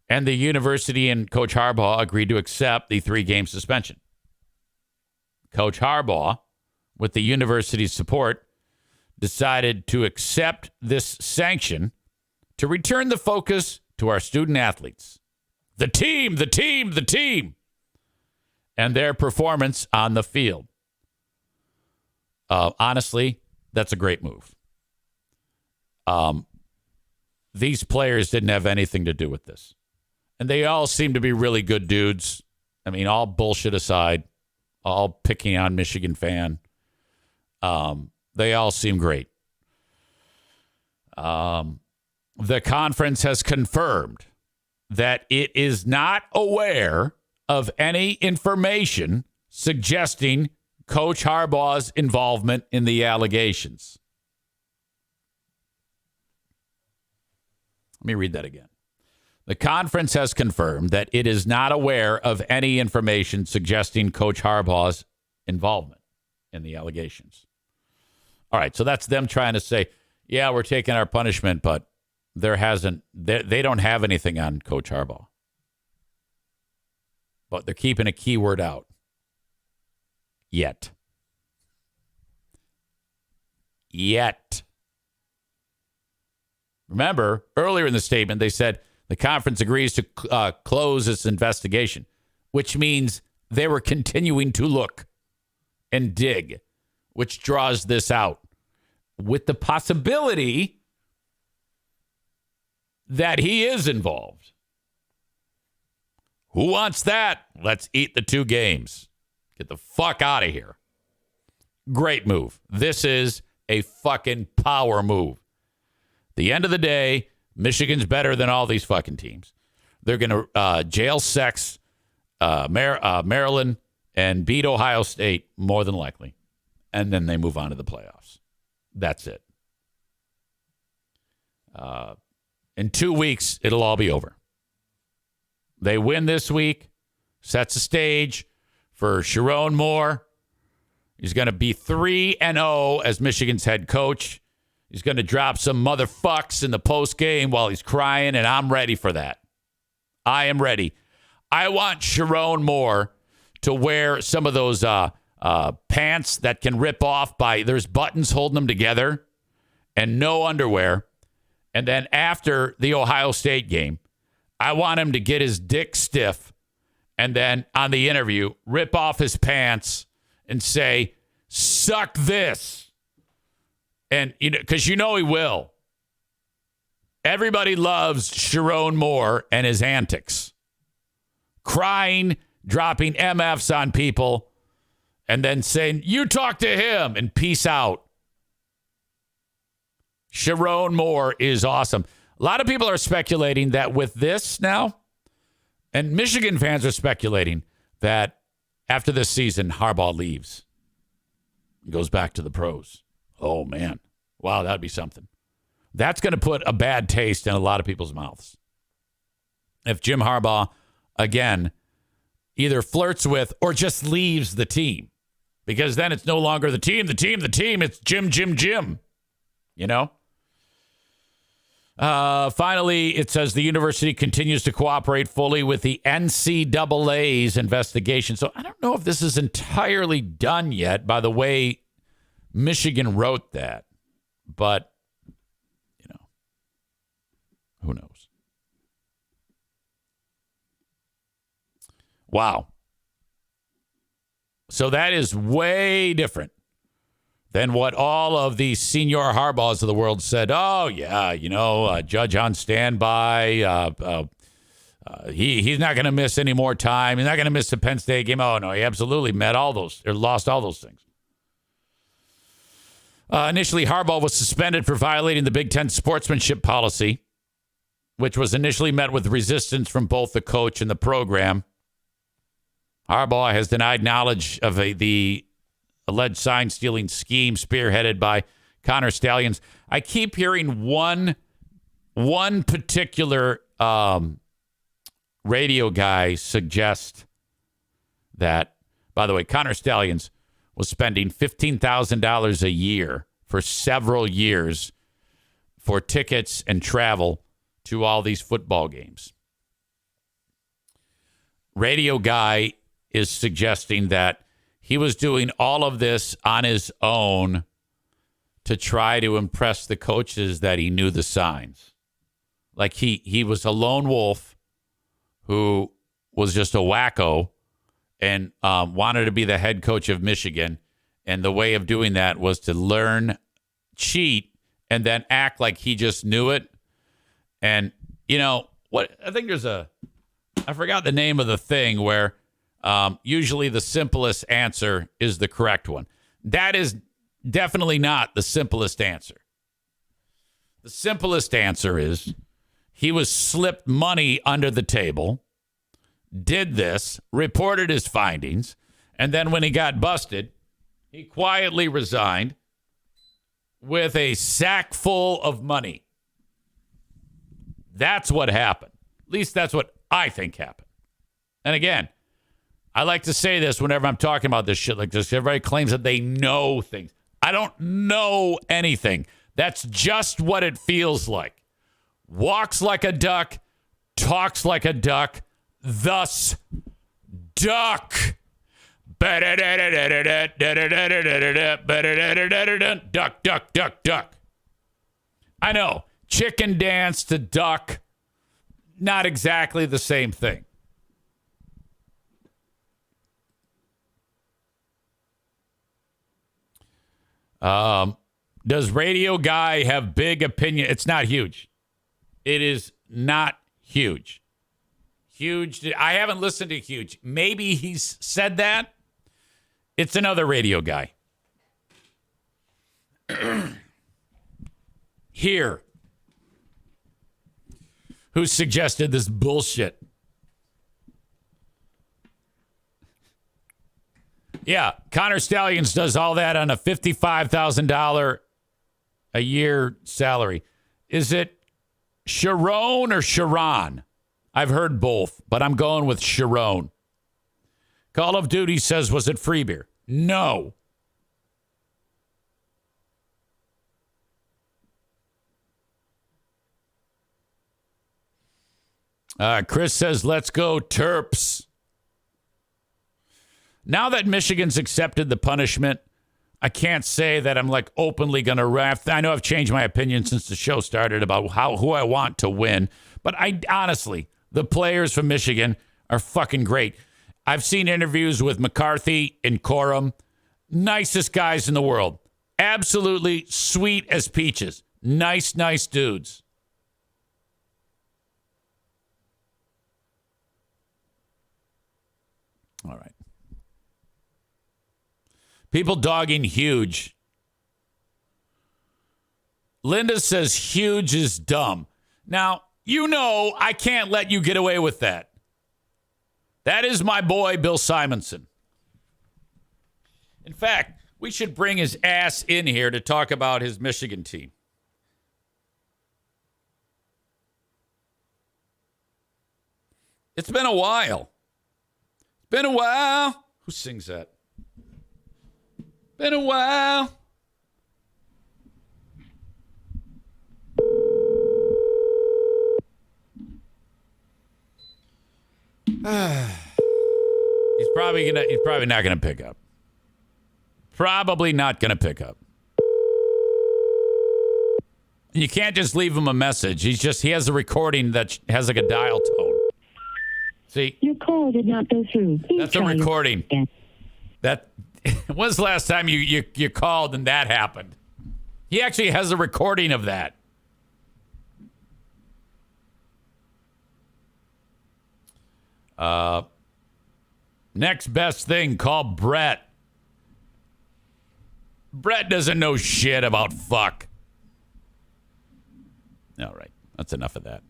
And the university and Coach Harbaugh agreed to accept the 3-game suspension. Coach Harbaugh, with the university's support, decided to accept this sanction to return the focus to our student athletes. The team, and their performance on the field. Honestly, that's a great move. These players didn't have anything to do with this. And they all seem to be really good dudes. I mean, all bullshit aside, all picking on Michigan fan. They all seem great. The conference has confirmed that it is not aware of any information suggesting Coach Harbaugh's involvement in the allegations. Let me read that again. The conference has confirmed that it is not aware of any information suggesting Coach Harbaugh's involvement in the allegations. All right, so that's them trying to say, yeah, we're taking our punishment, but they don't have anything on Coach Harbaugh. But they're keeping a keyword out. Yet. Remember, earlier in the statement, they said the conference agrees to close its investigation, which means they were continuing to look and dig, which draws this out with the possibility that he is involved. Who wants that? Let's eat the 2 games. Get the fuck out of here. Great move. This is a fucking power move. The end of the day, Michigan's better than all these fucking teams. They're going to jail sex Maryland and beat Ohio State more than likely. And then they move on to the playoffs. That's it. In 2 weeks, it'll all be over. They win this week, sets the stage for Sharon Moore. He's going to be 3-0 as Michigan's head coach. He's going to drop some motherfucks in the post game while he's crying, and I'm ready for that. I am ready. I want Sharon Moore to wear some of those pants that can rip off there's buttons holding them together and no underwear. And then after the Ohio State game, I want him to get his dick stiff and then on the interview, rip off his pants and say, suck this. And, because he will. Everybody loves Sharon Moore and his antics. Crying, dropping MFs on people, and then saying, you talk to him, and peace out. Sharon Moore is awesome. A lot of people are speculating that with this now, and Michigan fans are speculating that after this season, Harbaugh leaves. Goes back to the pros. Oh, man. Wow, that'd be something. That's going to put a bad taste in a lot of people's mouths. If Jim Harbaugh, again, either flirts with or just leaves the team. Because then it's no longer the team. It's Jim. You know? Finally, it says the university continues to cooperate fully with the NCAA's investigation. So I don't know if this is entirely done yet by the way Michigan wrote that. But, you know, who knows? Wow. So that is way different than what all of the senior Harbaughs of the world said. Oh, yeah, you know, judge on standby. He's not going to miss any more time. He's not going to miss the Penn State game. Oh, no, he absolutely lost all those things. Initially, Harbaugh was suspended for violating the Big Ten sportsmanship policy, which was initially met with resistance from both the coach and the program. Harbaugh has denied knowledge of the alleged sign-stealing scheme spearheaded by Connor Stallions. I keep hearing one particular radio guy suggest that, by the way, Connor Stallions was spending $15,000 a year for several years for tickets and travel to all these football games. Radio guy is suggesting that he was doing all of this on his own to try to impress the coaches that he knew the signs. Like he was a lone wolf who was just a wacko and wanted to be the head coach of Michigan. And the way of doing that was to learn, cheat, and then act like he just knew it. And, you know, what I think I forgot the name of the thing where usually the simplest answer is the correct one. That is definitely not the simplest answer. The simplest answer is he was slipped money under the table, did this, reported his findings, and then when he got busted, he quietly resigned with a sack full of money. That's what happened. At least that's what I think happened. And again, I like to say this whenever I'm talking about this shit like this. Everybody claims that they know things. I don't know anything. That's just what it feels like. Walks like a duck, talks like a duck, thus duck. Duck, duck, duck, duck. I know. Chicken dance to duck. Not exactly the same thing. Does Radio Guy have big opinion? It's not huge. It is not huge. Huge. I haven't listened to Huge. Maybe he's said that. It's another radio guy. Here. Who suggested this bullshit. Yeah, Connor Stallions does all that on a $55,000 a year salary. Is it Sharon or Sharon? I've heard both, but I'm going with Sharon. Call of Duty says, was it free beer? No. Chris says, let's go Terps. Now that Michigan's accepted the punishment, I can't say that I'm like openly going to ref. I know I've changed my opinion since the show started about who I want to win. But I honestly, the players from Michigan are fucking great. I've seen interviews with McCarthy and Corum. Nicest guys in the world. Absolutely sweet as peaches. Nice dudes. All right. People dogging huge. Linda says huge is dumb. Now, you know I can't let you get away with that. That is my boy, Bill Simonson. In fact, we should bring his ass in here to talk about his Michigan team. It's been a while. It's been a while. Who sings that? Been a while. He's probably not gonna pick up. Probably not gonna pick up. You can't just leave him a message. He has a recording that has like a dial tone. See? Your call did not go through. Please That's a recording. That when's the last time you called and that happened? He actually has a recording of that. Next best thing, call Brett. Brett doesn't know shit about fuck. All right, that's enough of that.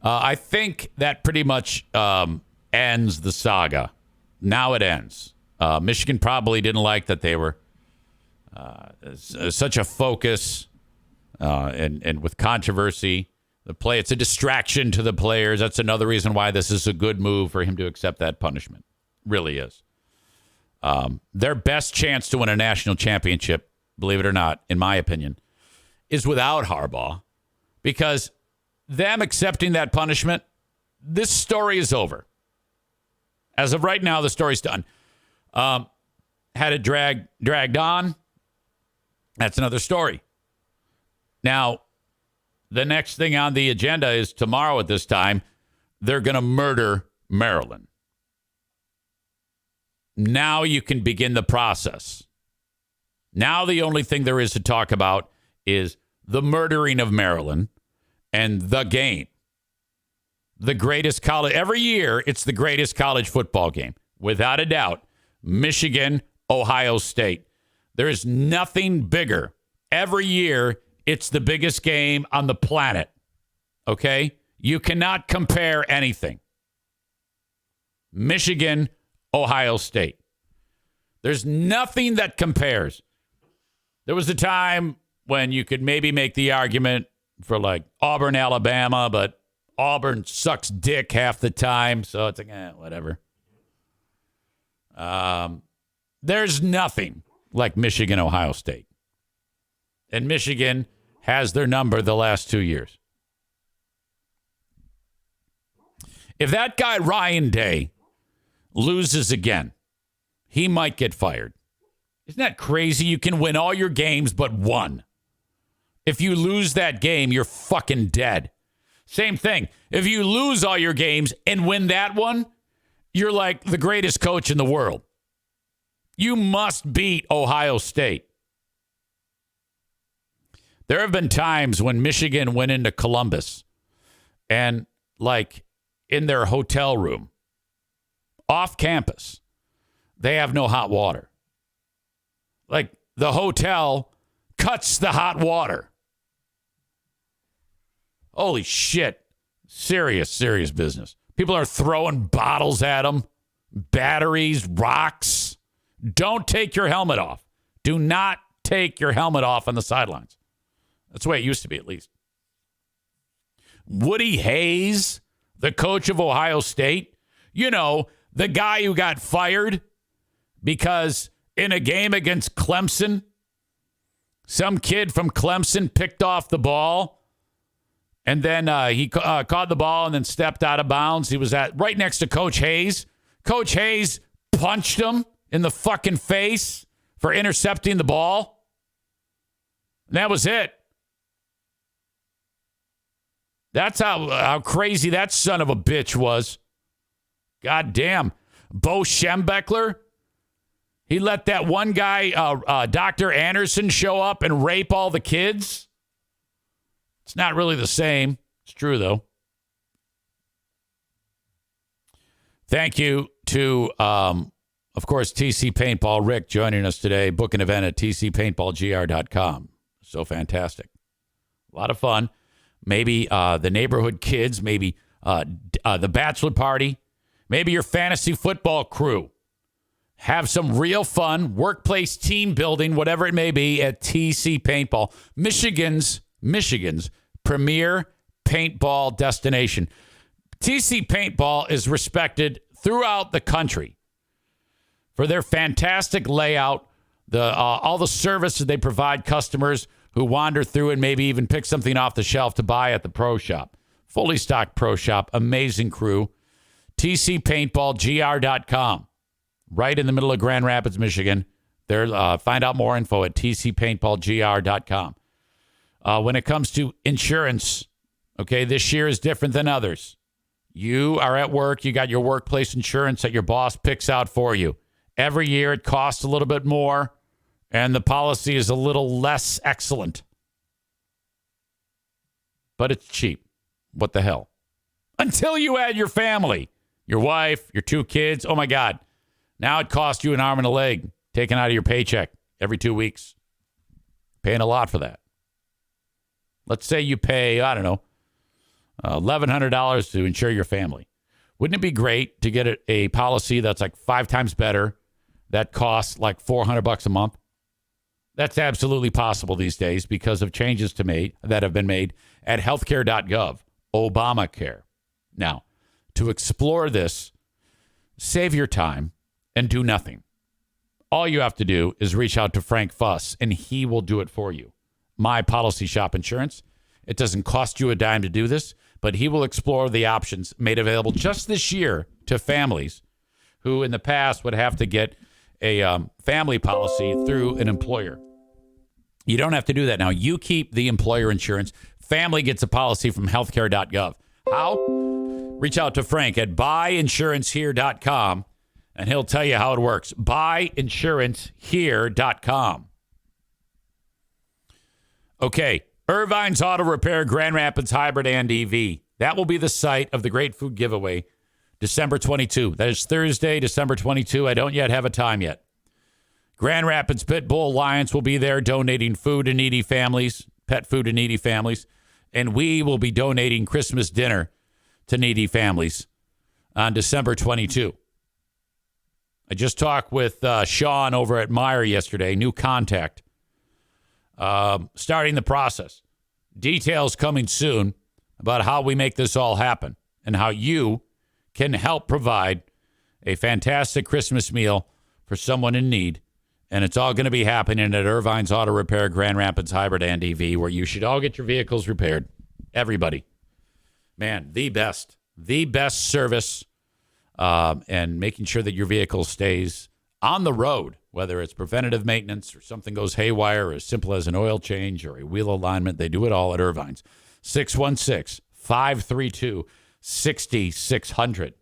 I think that pretty much ends the saga. Now it ends. Michigan probably didn't like that they were such a focus and with controversy. The play, it's a distraction to the players. That's another reason why this is a good move for him to accept that punishment. Really is. Their best chance to win a national championship, believe it or not, in my opinion, is without Harbaugh, because them accepting that punishment, this story is over. As of right now, the story's done. Had it dragged on, that's another story. Now, the next thing on the agenda is tomorrow at this time, they're going to murder Maryland. Now you can begin the process. Now the only thing there is to talk about is the murdering of Maryland and the game. The greatest college, every year, it's the greatest college football game. Without a doubt, Michigan, Ohio State. There is nothing bigger. Every year, it's the biggest game on the planet. Okay? You cannot compare anything. Michigan, Ohio State. There's nothing that compares. There was a time when you could maybe make the argument for like Auburn, Alabama, but Auburn sucks dick half the time, so it's like, whatever. There's nothing like Michigan, Ohio State. And Michigan has their number the last 2 years. If that guy Ryan Day loses again, he might get fired. Isn't that crazy? You can win all your games but one. If you lose that game, you're fucking dead. Same thing. If you lose all your games and win that one, you're like the greatest coach in the world. You must beat Ohio State. There have been times when Michigan went into Columbus and, like, in their hotel room, off campus, they have no hot water. Like, the hotel cuts the hot water. Holy shit. Serious business. People are throwing bottles at them, batteries, rocks. Don't take your helmet off. Do not take your helmet off on the sidelines. That's the way it used to be, at least. Woody Hayes, the coach of Ohio State, you know, the guy who got fired because in a game against Clemson, some kid from Clemson picked off the ball, and then he caught the ball and then stepped out of bounds. He was right next to Coach Hayes. Coach Hayes punched him in the fucking face for intercepting the ball. And that was it. That's how crazy that son of a bitch was. God damn. Bo Schembechler, he let that one guy, Dr. Anderson, show up and rape all the kids. It's not really the same. It's true, though. Thank you to, of course, TC Paintball. Rick joining us today. Book an event at tcpaintballgr.com. So fantastic. A lot of fun. Maybe the neighborhood kids, maybe the bachelor party, maybe your fantasy football crew. Have some real fun, workplace team building, whatever it may be, at TC Paintball, Michigan's premier paintball destination. TC Paintball is respected throughout the country for their fantastic layout, all the services they provide customers who wander through and maybe even pick something off the shelf to buy at the pro shop. Fully stocked pro shop, amazing crew. TCPaintballGR.com. Right in the middle of Grand Rapids, Michigan. There, find out more info at tcpaintballgr.com. When it comes to insurance, okay, this year is different than others. You are at work. You got your workplace insurance that your boss picks out for you. Every year it costs a little bit more, and the policy is a little less excellent. But it's cheap. What the hell? Until you add your family, your wife, your 2 kids. Oh, my God. Now it costs you an arm and a leg taken out of your paycheck every 2 weeks. Paying a lot for that. Let's say you pay, I don't know, $1,100 to insure your family. Wouldn't it be great to get a policy that's like 5 times better that costs like $400 a month? That's absolutely possible these days because of changes that have been made at healthcare.gov, Obamacare. Now, to explore this, save your time and do nothing. All you have to do is reach out to Frank Fuss, and he will do it for you. My Policy Shop Insurance. It doesn't cost you a dime to do this, but he will explore the options made available just this year to families who in the past would have to get a family policy through an employer. You don't have to do that now. You keep the employer insurance. Family gets a policy from healthcare.gov. How? Reach out to Frank at buyinsurancehere.com, and he'll tell you how it works. Buyinsurancehere.com. Okay, Irvine's Auto Repair, Grand Rapids Hybrid and EV. That will be the site of the Great Food Giveaway, December 22. That is Thursday, December 22. I don't yet have a time yet. Grand Rapids Pit Bull Alliance will be there donating food to needy families, pet food to needy families, and we will be donating Christmas dinner to needy families on December 22. I just talked with Sean over at Meyer yesterday, new contact, starting the process. Details coming soon about how we make this all happen and how you can help provide a fantastic Christmas meal for someone in need. And it's all going to be happening at Irvine's Auto Repair, Grand Rapids Hybrid and EV, where you should all get your vehicles repaired. Everybody. Man, the best service, and making sure that your vehicle stays on the road, whether it's preventative maintenance or something goes haywire or as simple as an oil change or a wheel alignment. They do it all at Irvine's. 616-532-6600.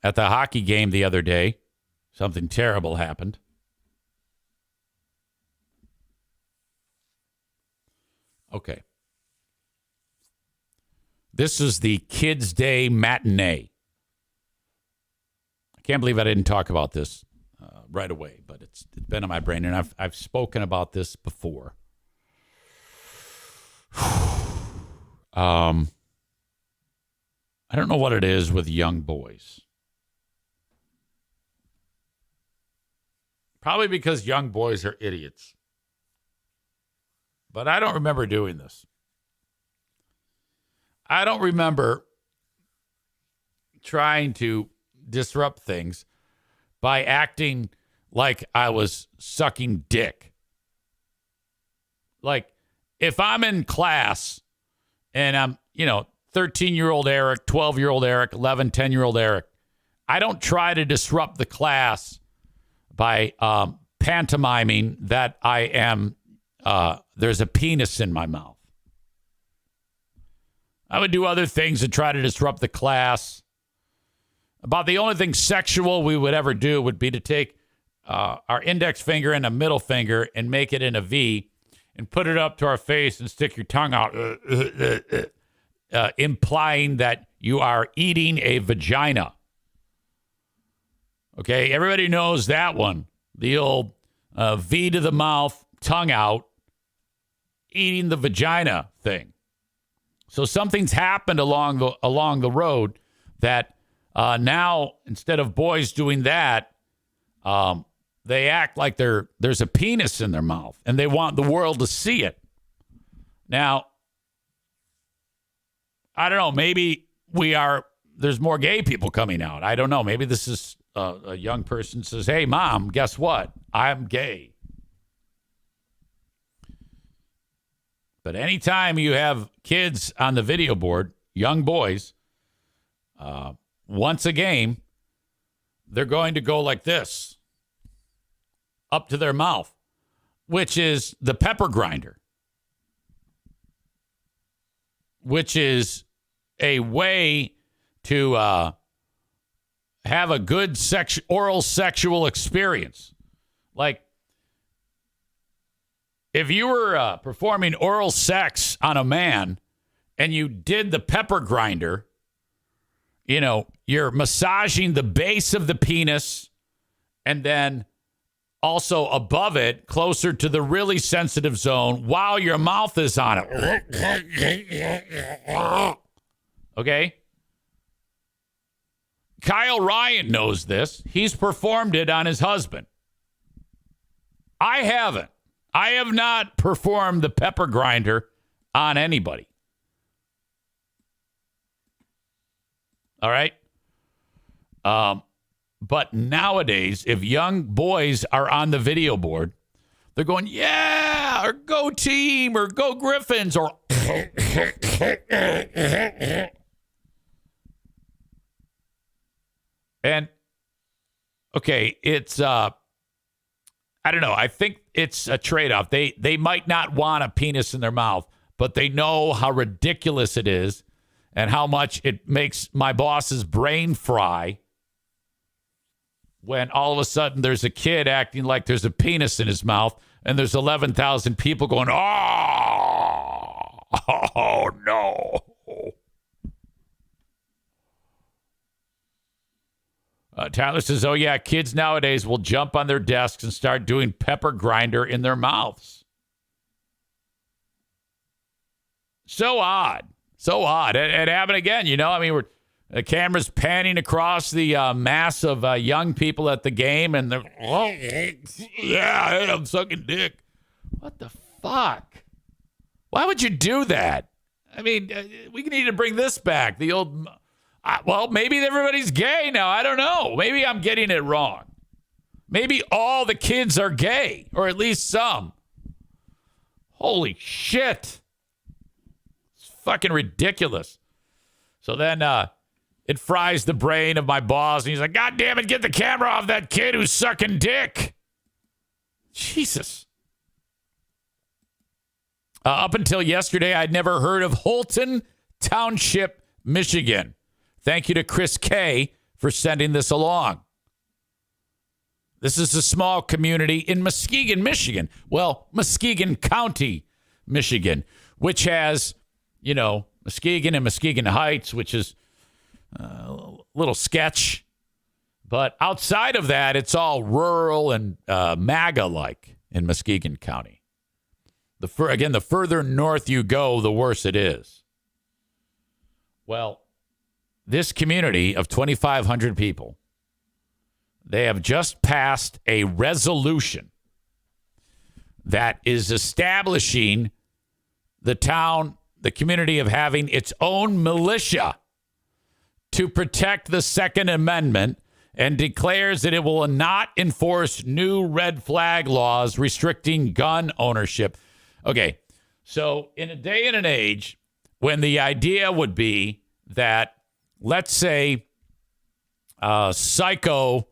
At the hockey game the other day, something terrible happened. Okay. This is the Kids' Day matinee. I can't believe I didn't talk about this right away, but it's been on my brain, and I've spoken about this before. I don't know what it is with young boys. Probably because young boys are idiots. But I don't remember doing this. I don't remember trying to disrupt things by acting like I was sucking dick. Like, if I'm in class and I'm, 13-year-old Eric, 12-year-old Eric, 11, 10-year-old Eric, I don't try to disrupt the class by pantomiming that I am, there's a penis in my mouth. I would do other things to try to disrupt the class. About the only thing sexual we would ever do would be to take our index finger and a middle finger and make it in a V and put it up to our face and stick your tongue out. implying that you are eating a vagina. Okay, everybody knows that one. The old V to the mouth, tongue out, eating the vagina thing. So something's happened along the road that now, instead of boys doing that, they act like there's a penis in their mouth, and they want the world to see it. Now, I don't know. Maybe there's more gay people coming out. I don't know. Maybe this is a young person says, hey, Mom, guess what? I'm gay. But anytime you have kids on the video board, young boys, once a game, they're going to go like this up to their mouth, which is the pepper grinder, which is a way to have a good oral sexual experience. Like, if you were performing oral sex on a man and you did the pepper grinder, you're massaging the base of the penis and then also above it, closer to the really sensitive zone while your mouth is on it. Okay? Kyle Ryan knows this. He's performed it on his husband. I haven't. I have not performed the pepper grinder on anybody. All right? But nowadays, if young boys are on the video board, they're going, yeah, or go team, or go Griffins, or... And, okay, it's... I don't know. I think it's a trade-off. They might not want a penis in their mouth, but they know how ridiculous it is and how much it makes my boss's brain fry when all of a sudden there's a kid acting like there's a penis in his mouth and there's 11,000 people going, oh no. Tyler says, oh, yeah, kids nowadays will jump on their desks and start doing pepper grinder in their mouths. So odd. So odd. It happened again, the camera's panning across the mass of young people at the game, and they're, yeah, I'm sucking dick. What the fuck? Why would you do that? I mean, we need to bring this back. The old... well, maybe everybody's gay now. I don't know. Maybe I'm getting it wrong. Maybe all the kids are gay, or at least some. Holy shit. It's fucking ridiculous. So then it fries the brain of my boss, and he's like, God damn it, get the camera off that kid who's sucking dick. Jesus. Up until yesterday, I'd never heard of Holton Township, Michigan. Thank you to Chris K. for sending this along. This is a small community in Muskegon, Michigan. Well, Muskegon County, Michigan, which has, Muskegon and Muskegon Heights, which is a little sketch. But outside of that, it's all rural and MAGA-like in Muskegon County. The further north you go, the worse it is. Well, this community of 2,500 people, they have just passed a resolution that is establishing the community of having its own militia to protect the Second Amendment, and declares that it will not enforce new red flag laws restricting gun ownership. Okay, so in a day and an age when the idea would be that, let's say, a psycho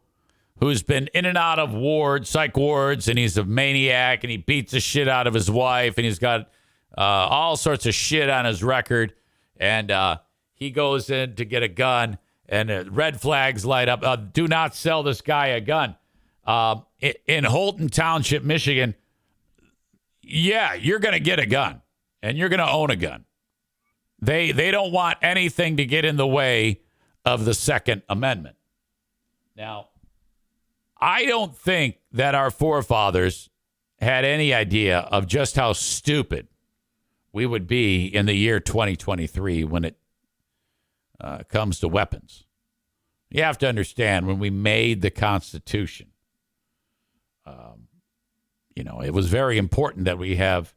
who's been in and out of psych wards, and he's a maniac, and he beats the shit out of his wife, and he's got all sorts of shit on his record, and he goes in to get a gun, and red flags light up. Do not sell this guy a gun. In Holton Township, Michigan, yeah, you're going to get a gun, and you're going to own a gun. They don't want anything to get in the way of the Second Amendment. Now, I don't think that our forefathers had any idea of just how stupid we would be in the year 2023 when it comes to weapons. You have to understand, when we made the Constitution, it was very important that we have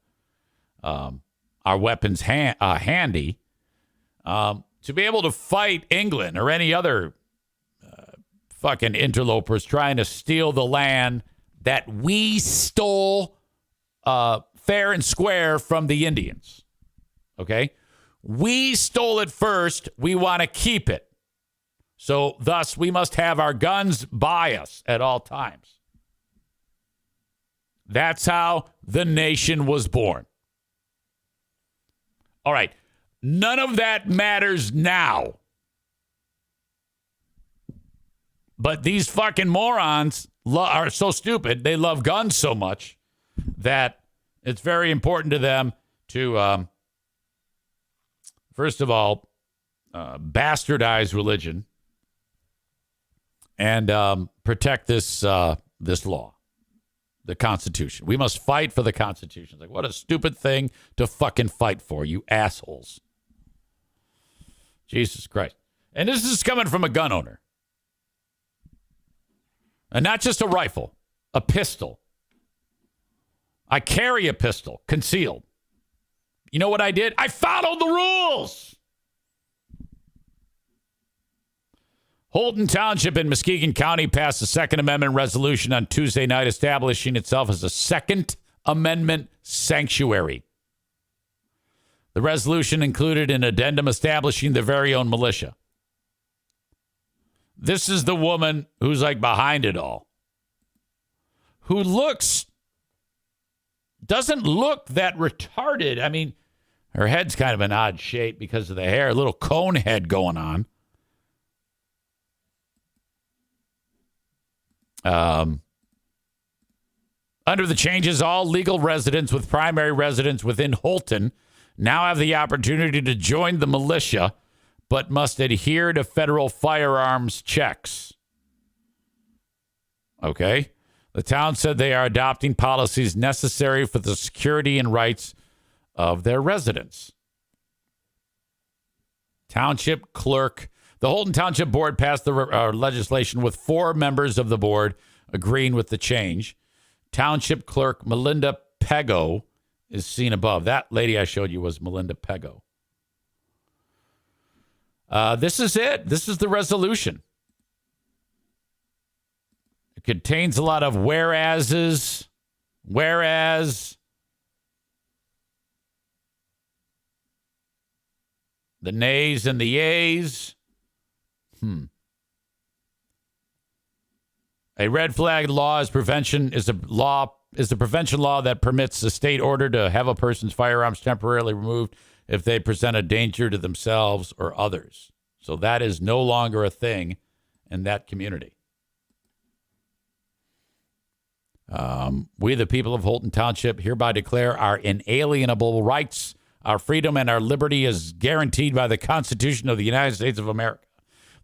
our weapons handy to be able to fight England or any other fucking interlopers trying to steal the land that we stole fair and square from the Indians. Okay? We stole it first. We want to keep it. So thus, we must have our guns by us at all times. That's how the nation was born. All right. None of that matters now. But these fucking morons are so stupid. They love guns so much that it's very important to them to, first of all, bastardize religion and protect this law, the Constitution. We must fight for the Constitution. Like, what a stupid thing to fucking fight for, you assholes. Jesus Christ. And this is coming from a gun owner. And not just a rifle, a pistol. I carry a pistol, concealed. You know what I did? I followed the rules. Holton Township in Muskegon County passed a Second Amendment resolution on Tuesday night establishing itself as a Second Amendment sanctuary. The resolution included an addendum establishing their very own militia. This is the woman who's like behind it all, who doesn't look that retarded. I mean, her head's kind of an odd shape because of the hair, a little cone head going on. Under the changes, all legal residents with primary residence within Holton now have the opportunity to join the militia, but must adhere to federal firearms checks. Okay. The town said they are adopting policies necessary for the security and rights of their residents. Township clerk. The Holton Township Board passed the legislation with 4 members of the board agreeing with the change. Township clerk Melinda Pego is seen above. That lady I showed you was Melinda Pego. This is it. This is the resolution. It contains a lot of whereases, whereas, the nays and the yays. A red flag law is the prevention law that permits the state order to have a person's firearms temporarily removed if they present a danger to themselves or others. So that is no longer a thing in that community. We, the people of Holton Township, hereby declare our inalienable rights, our freedom, and our liberty is guaranteed by the Constitution of the United States of America.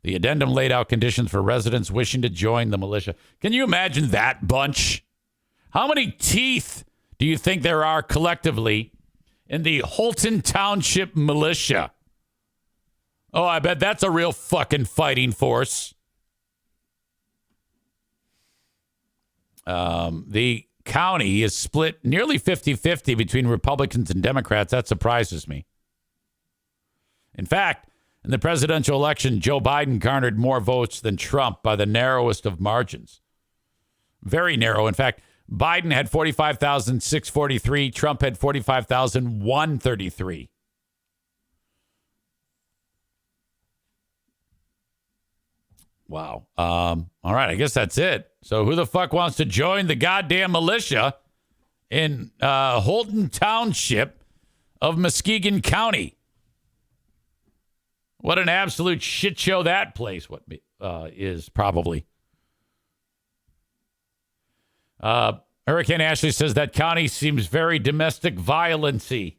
The addendum laid out conditions for residents wishing to join the militia. Can you imagine that bunch? How many teeth do you think there are collectively in the Holton Township militia? Oh, I bet that's a real fucking fighting force. The county is split nearly 50-50 between Republicans and Democrats. That surprises me. In fact, in the presidential election, Joe Biden garnered more votes than Trump by the narrowest of margins. Very narrow. In fact, Biden had 45,643. Trump had 45,133. Wow. All right. I guess that's it. So who the fuck wants to join the goddamn militia in Holton Township of Muskegon County? What an absolute shit show that place is probably. Hurricane Ashley says that county seems very domestic violence-y.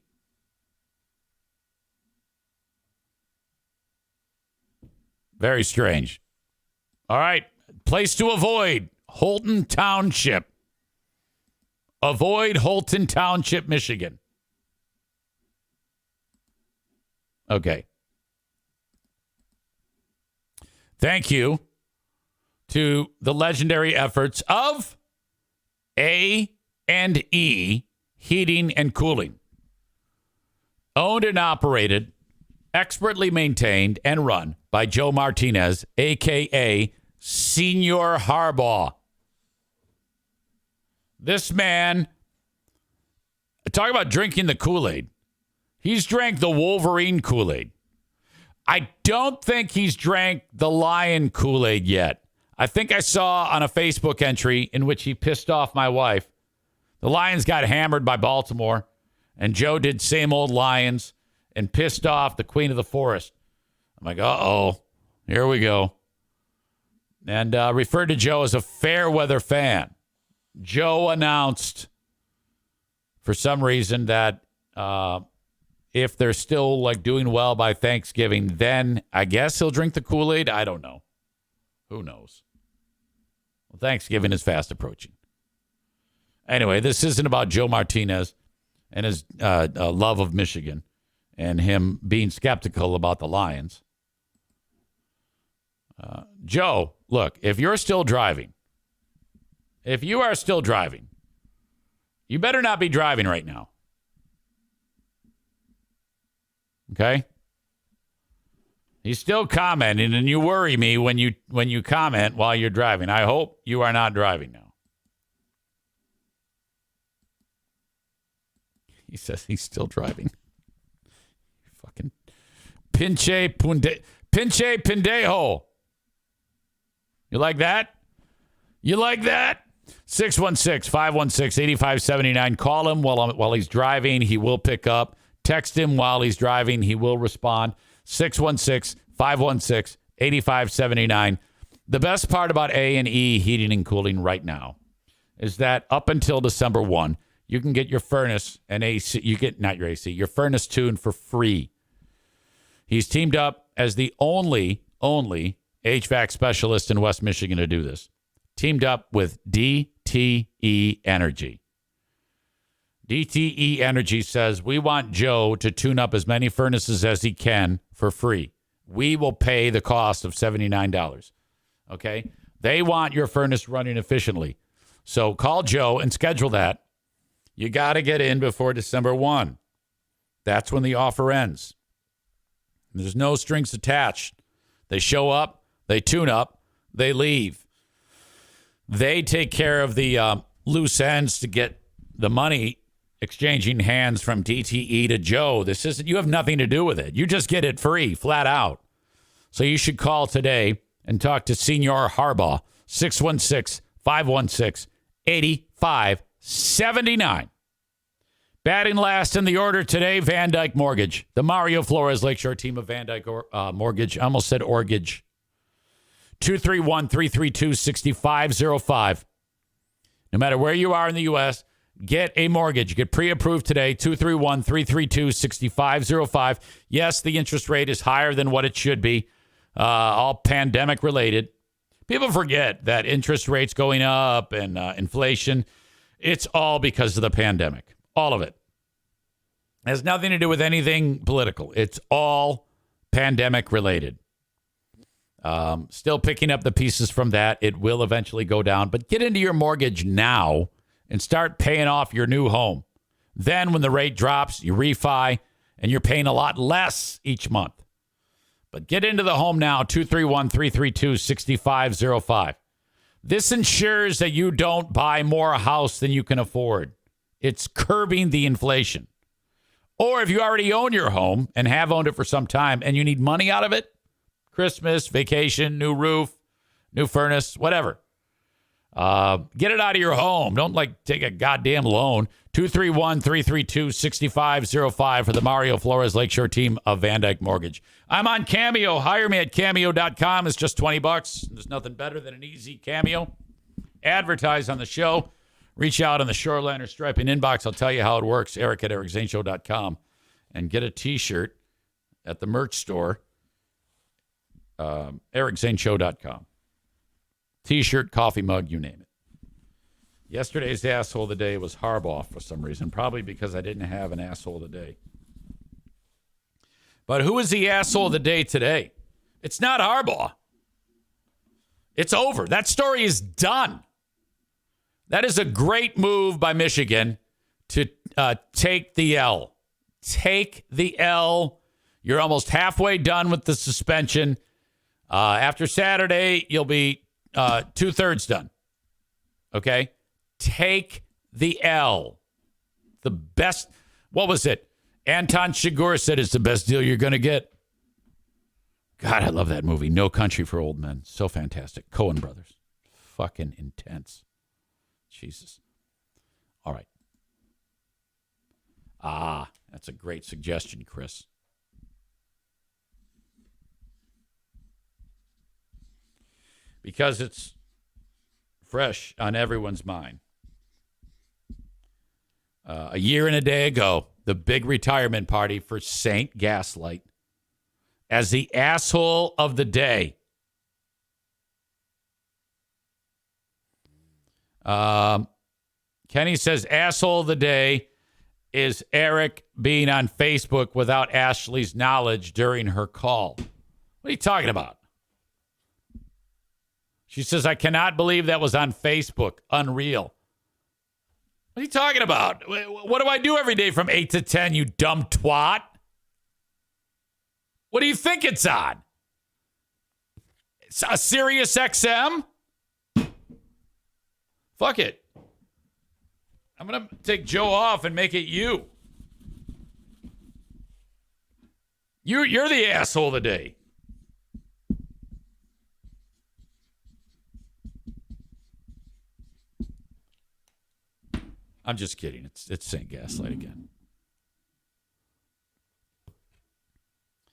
Very strange. All right. Place to avoid, Holton Township. Avoid Holton Township, Michigan. Okay. Thank you to the legendary efforts of A&E Heating and Cooling. Owned and operated, expertly maintained and run by Joe Martinez, a.k.a. Senior Harbaugh. This man, talk about drinking the Kool-Aid. He's drank the Wolverine Kool-Aid. I don't think he's drank the Lion Kool-Aid yet. I think I saw on a Facebook entry in which he pissed off my wife. The Lions got hammered by Baltimore, and Joe did same old Lions and pissed off the Queen of the Forest. I'm like, uh-oh, here we go. And referred to Joe as a fair weather fan. Joe announced for some reason that if they're still like doing well by Thanksgiving, then I guess he'll drink the Kool-Aid. I don't know. Who knows? Well, Thanksgiving is fast approaching. Anyway, this isn't about Joe Martinez and his love of Michigan and him being skeptical about the Lions. Joe, look, if you're still driving, if you are still driving, you better not be driving right now. Okay? He's still commenting, and you worry me when you comment while you're driving. I hope you are not driving now. He says he's still driving. Fucking pinche pendejo. You like that? You like that? 616-516-8579. Call him while he's driving. He will pick up. Text him while he's driving. He will respond. 616-516-8579. The best part about A&E Heating and Cooling right now is that up until December 1, you can get your furnace and AC. You get not your AC, your furnace tuned for free. He's teamed up as the only HVAC specialist in West Michigan to do this. Teamed up with DTE Energy. DTE Energy says, we want Joe to tune up as many furnaces as he can for free. We will pay the cost of $79. Okay? They want your furnace running efficiently. So call Joe and schedule that. You got to get in before December 1. That's when the offer ends. There's no strings attached. They show up, they tune up, they leave. They take care of the loose ends to get the money exchanging hands from DTE to Joe. You have nothing to do with it. You just get it free, flat out. So you should call today and talk to Senior Harbaugh, 616-516-8579. Batting last in the order today, Van Dyke Mortgage. The Mario Flores Lakeshore team of Van Dyke Mortgage. I almost said Orgage. 231-332-6505. No matter where you are in the U.S., get a mortgage. Get pre-approved today, 231-332-6505. Yes, the interest rate is higher than what it should be, all pandemic related. People forget that interest rates going up and inflation, it's all because of the pandemic. All of it. It has nothing to do with anything political. It's all pandemic related. Still picking up the pieces from that. It will eventually go down. But get into your mortgage now and start paying off your new home. Then when the rate drops, you refi, and you're paying a lot less each month. But get into the home now, 231-332-6505. This ensures that you don't buy more house than you can afford. It's curbing the inflation. Or if you already own your home and have owned it for some time and you need money out of it, Christmas, vacation, new roof, new furnace, whatever. Get it out of your home. Don't take a goddamn loan. 231-332-6505 for the Mario Flores Lakeshore team of Van Dyke Mortgage. I'm on Cameo. Hire me at cameo.com. It's just $20. There's nothing better than an easy Cameo. Advertise on the show. Reach out on the Shoreliner Striping inbox. I'll tell you how it works. Eric at ericzaneshow.com. And get a T-shirt at the merch store. EricZaneShow.com. T-shirt, coffee mug, you name it. Yesterday's asshole of the day was Harbaugh for some reason, probably because I didn't have an asshole of the day. But who is the asshole of the day today? It's not Harbaugh. It's over. That story is done. That is a great move by Michigan to take the L. Take the L. You're almost halfway done with the suspension. After Saturday, you'll be 2/3 done. Okay? Take the L. The best. What was it? Anton Chigurh said it's the best deal you're going to get. God, I love that movie. No Country for Old Men. So fantastic. Coen brothers. Fucking intense. Jesus. All right. That's a great suggestion, Chris. Because it's fresh on everyone's mind. A year and a day ago, the big retirement party for Saint Gaslight as the asshole of the day. Kenny says asshole of the day is Eric being on Facebook without Ashley's knowledge during her call. What are you talking about? She says, I cannot believe that was on Facebook. Unreal. What are you talking about? What do I do every day from 8 to 10, you dumb twat? What do you think it's on? It's a Sirius XM? Fuck it. I'm going to take Joe off and make it you. You're the asshole of the day. I'm just kidding. It's St. Gaslight again.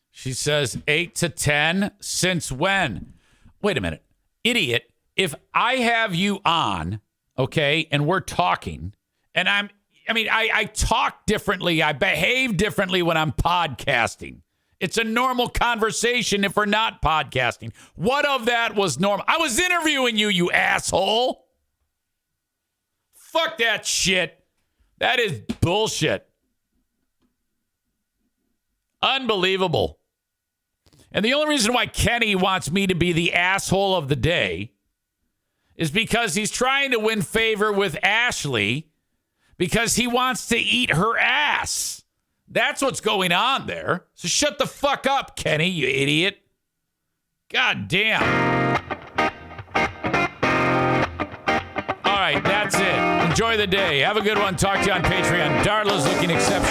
She says 8 to 10. Since when? Wait a minute. Idiot. If I have you on, okay, and we're talking, and I talk differently. I behave differently when I'm podcasting. It's a normal conversation if we're not podcasting. What of that was normal? I was interviewing you, you asshole. Fuck that shit. That is bullshit. Unbelievable. And the only reason why Kenny wants me to be the asshole of the day is because he's trying to win favor with Ashley because he wants to eat her ass. That's what's going on there. So shut the fuck up, Kenny, you idiot. God damn. All right, that's it. Enjoy the day. Have a good one. Talk to you on Patreon. Darla's looking exceptional.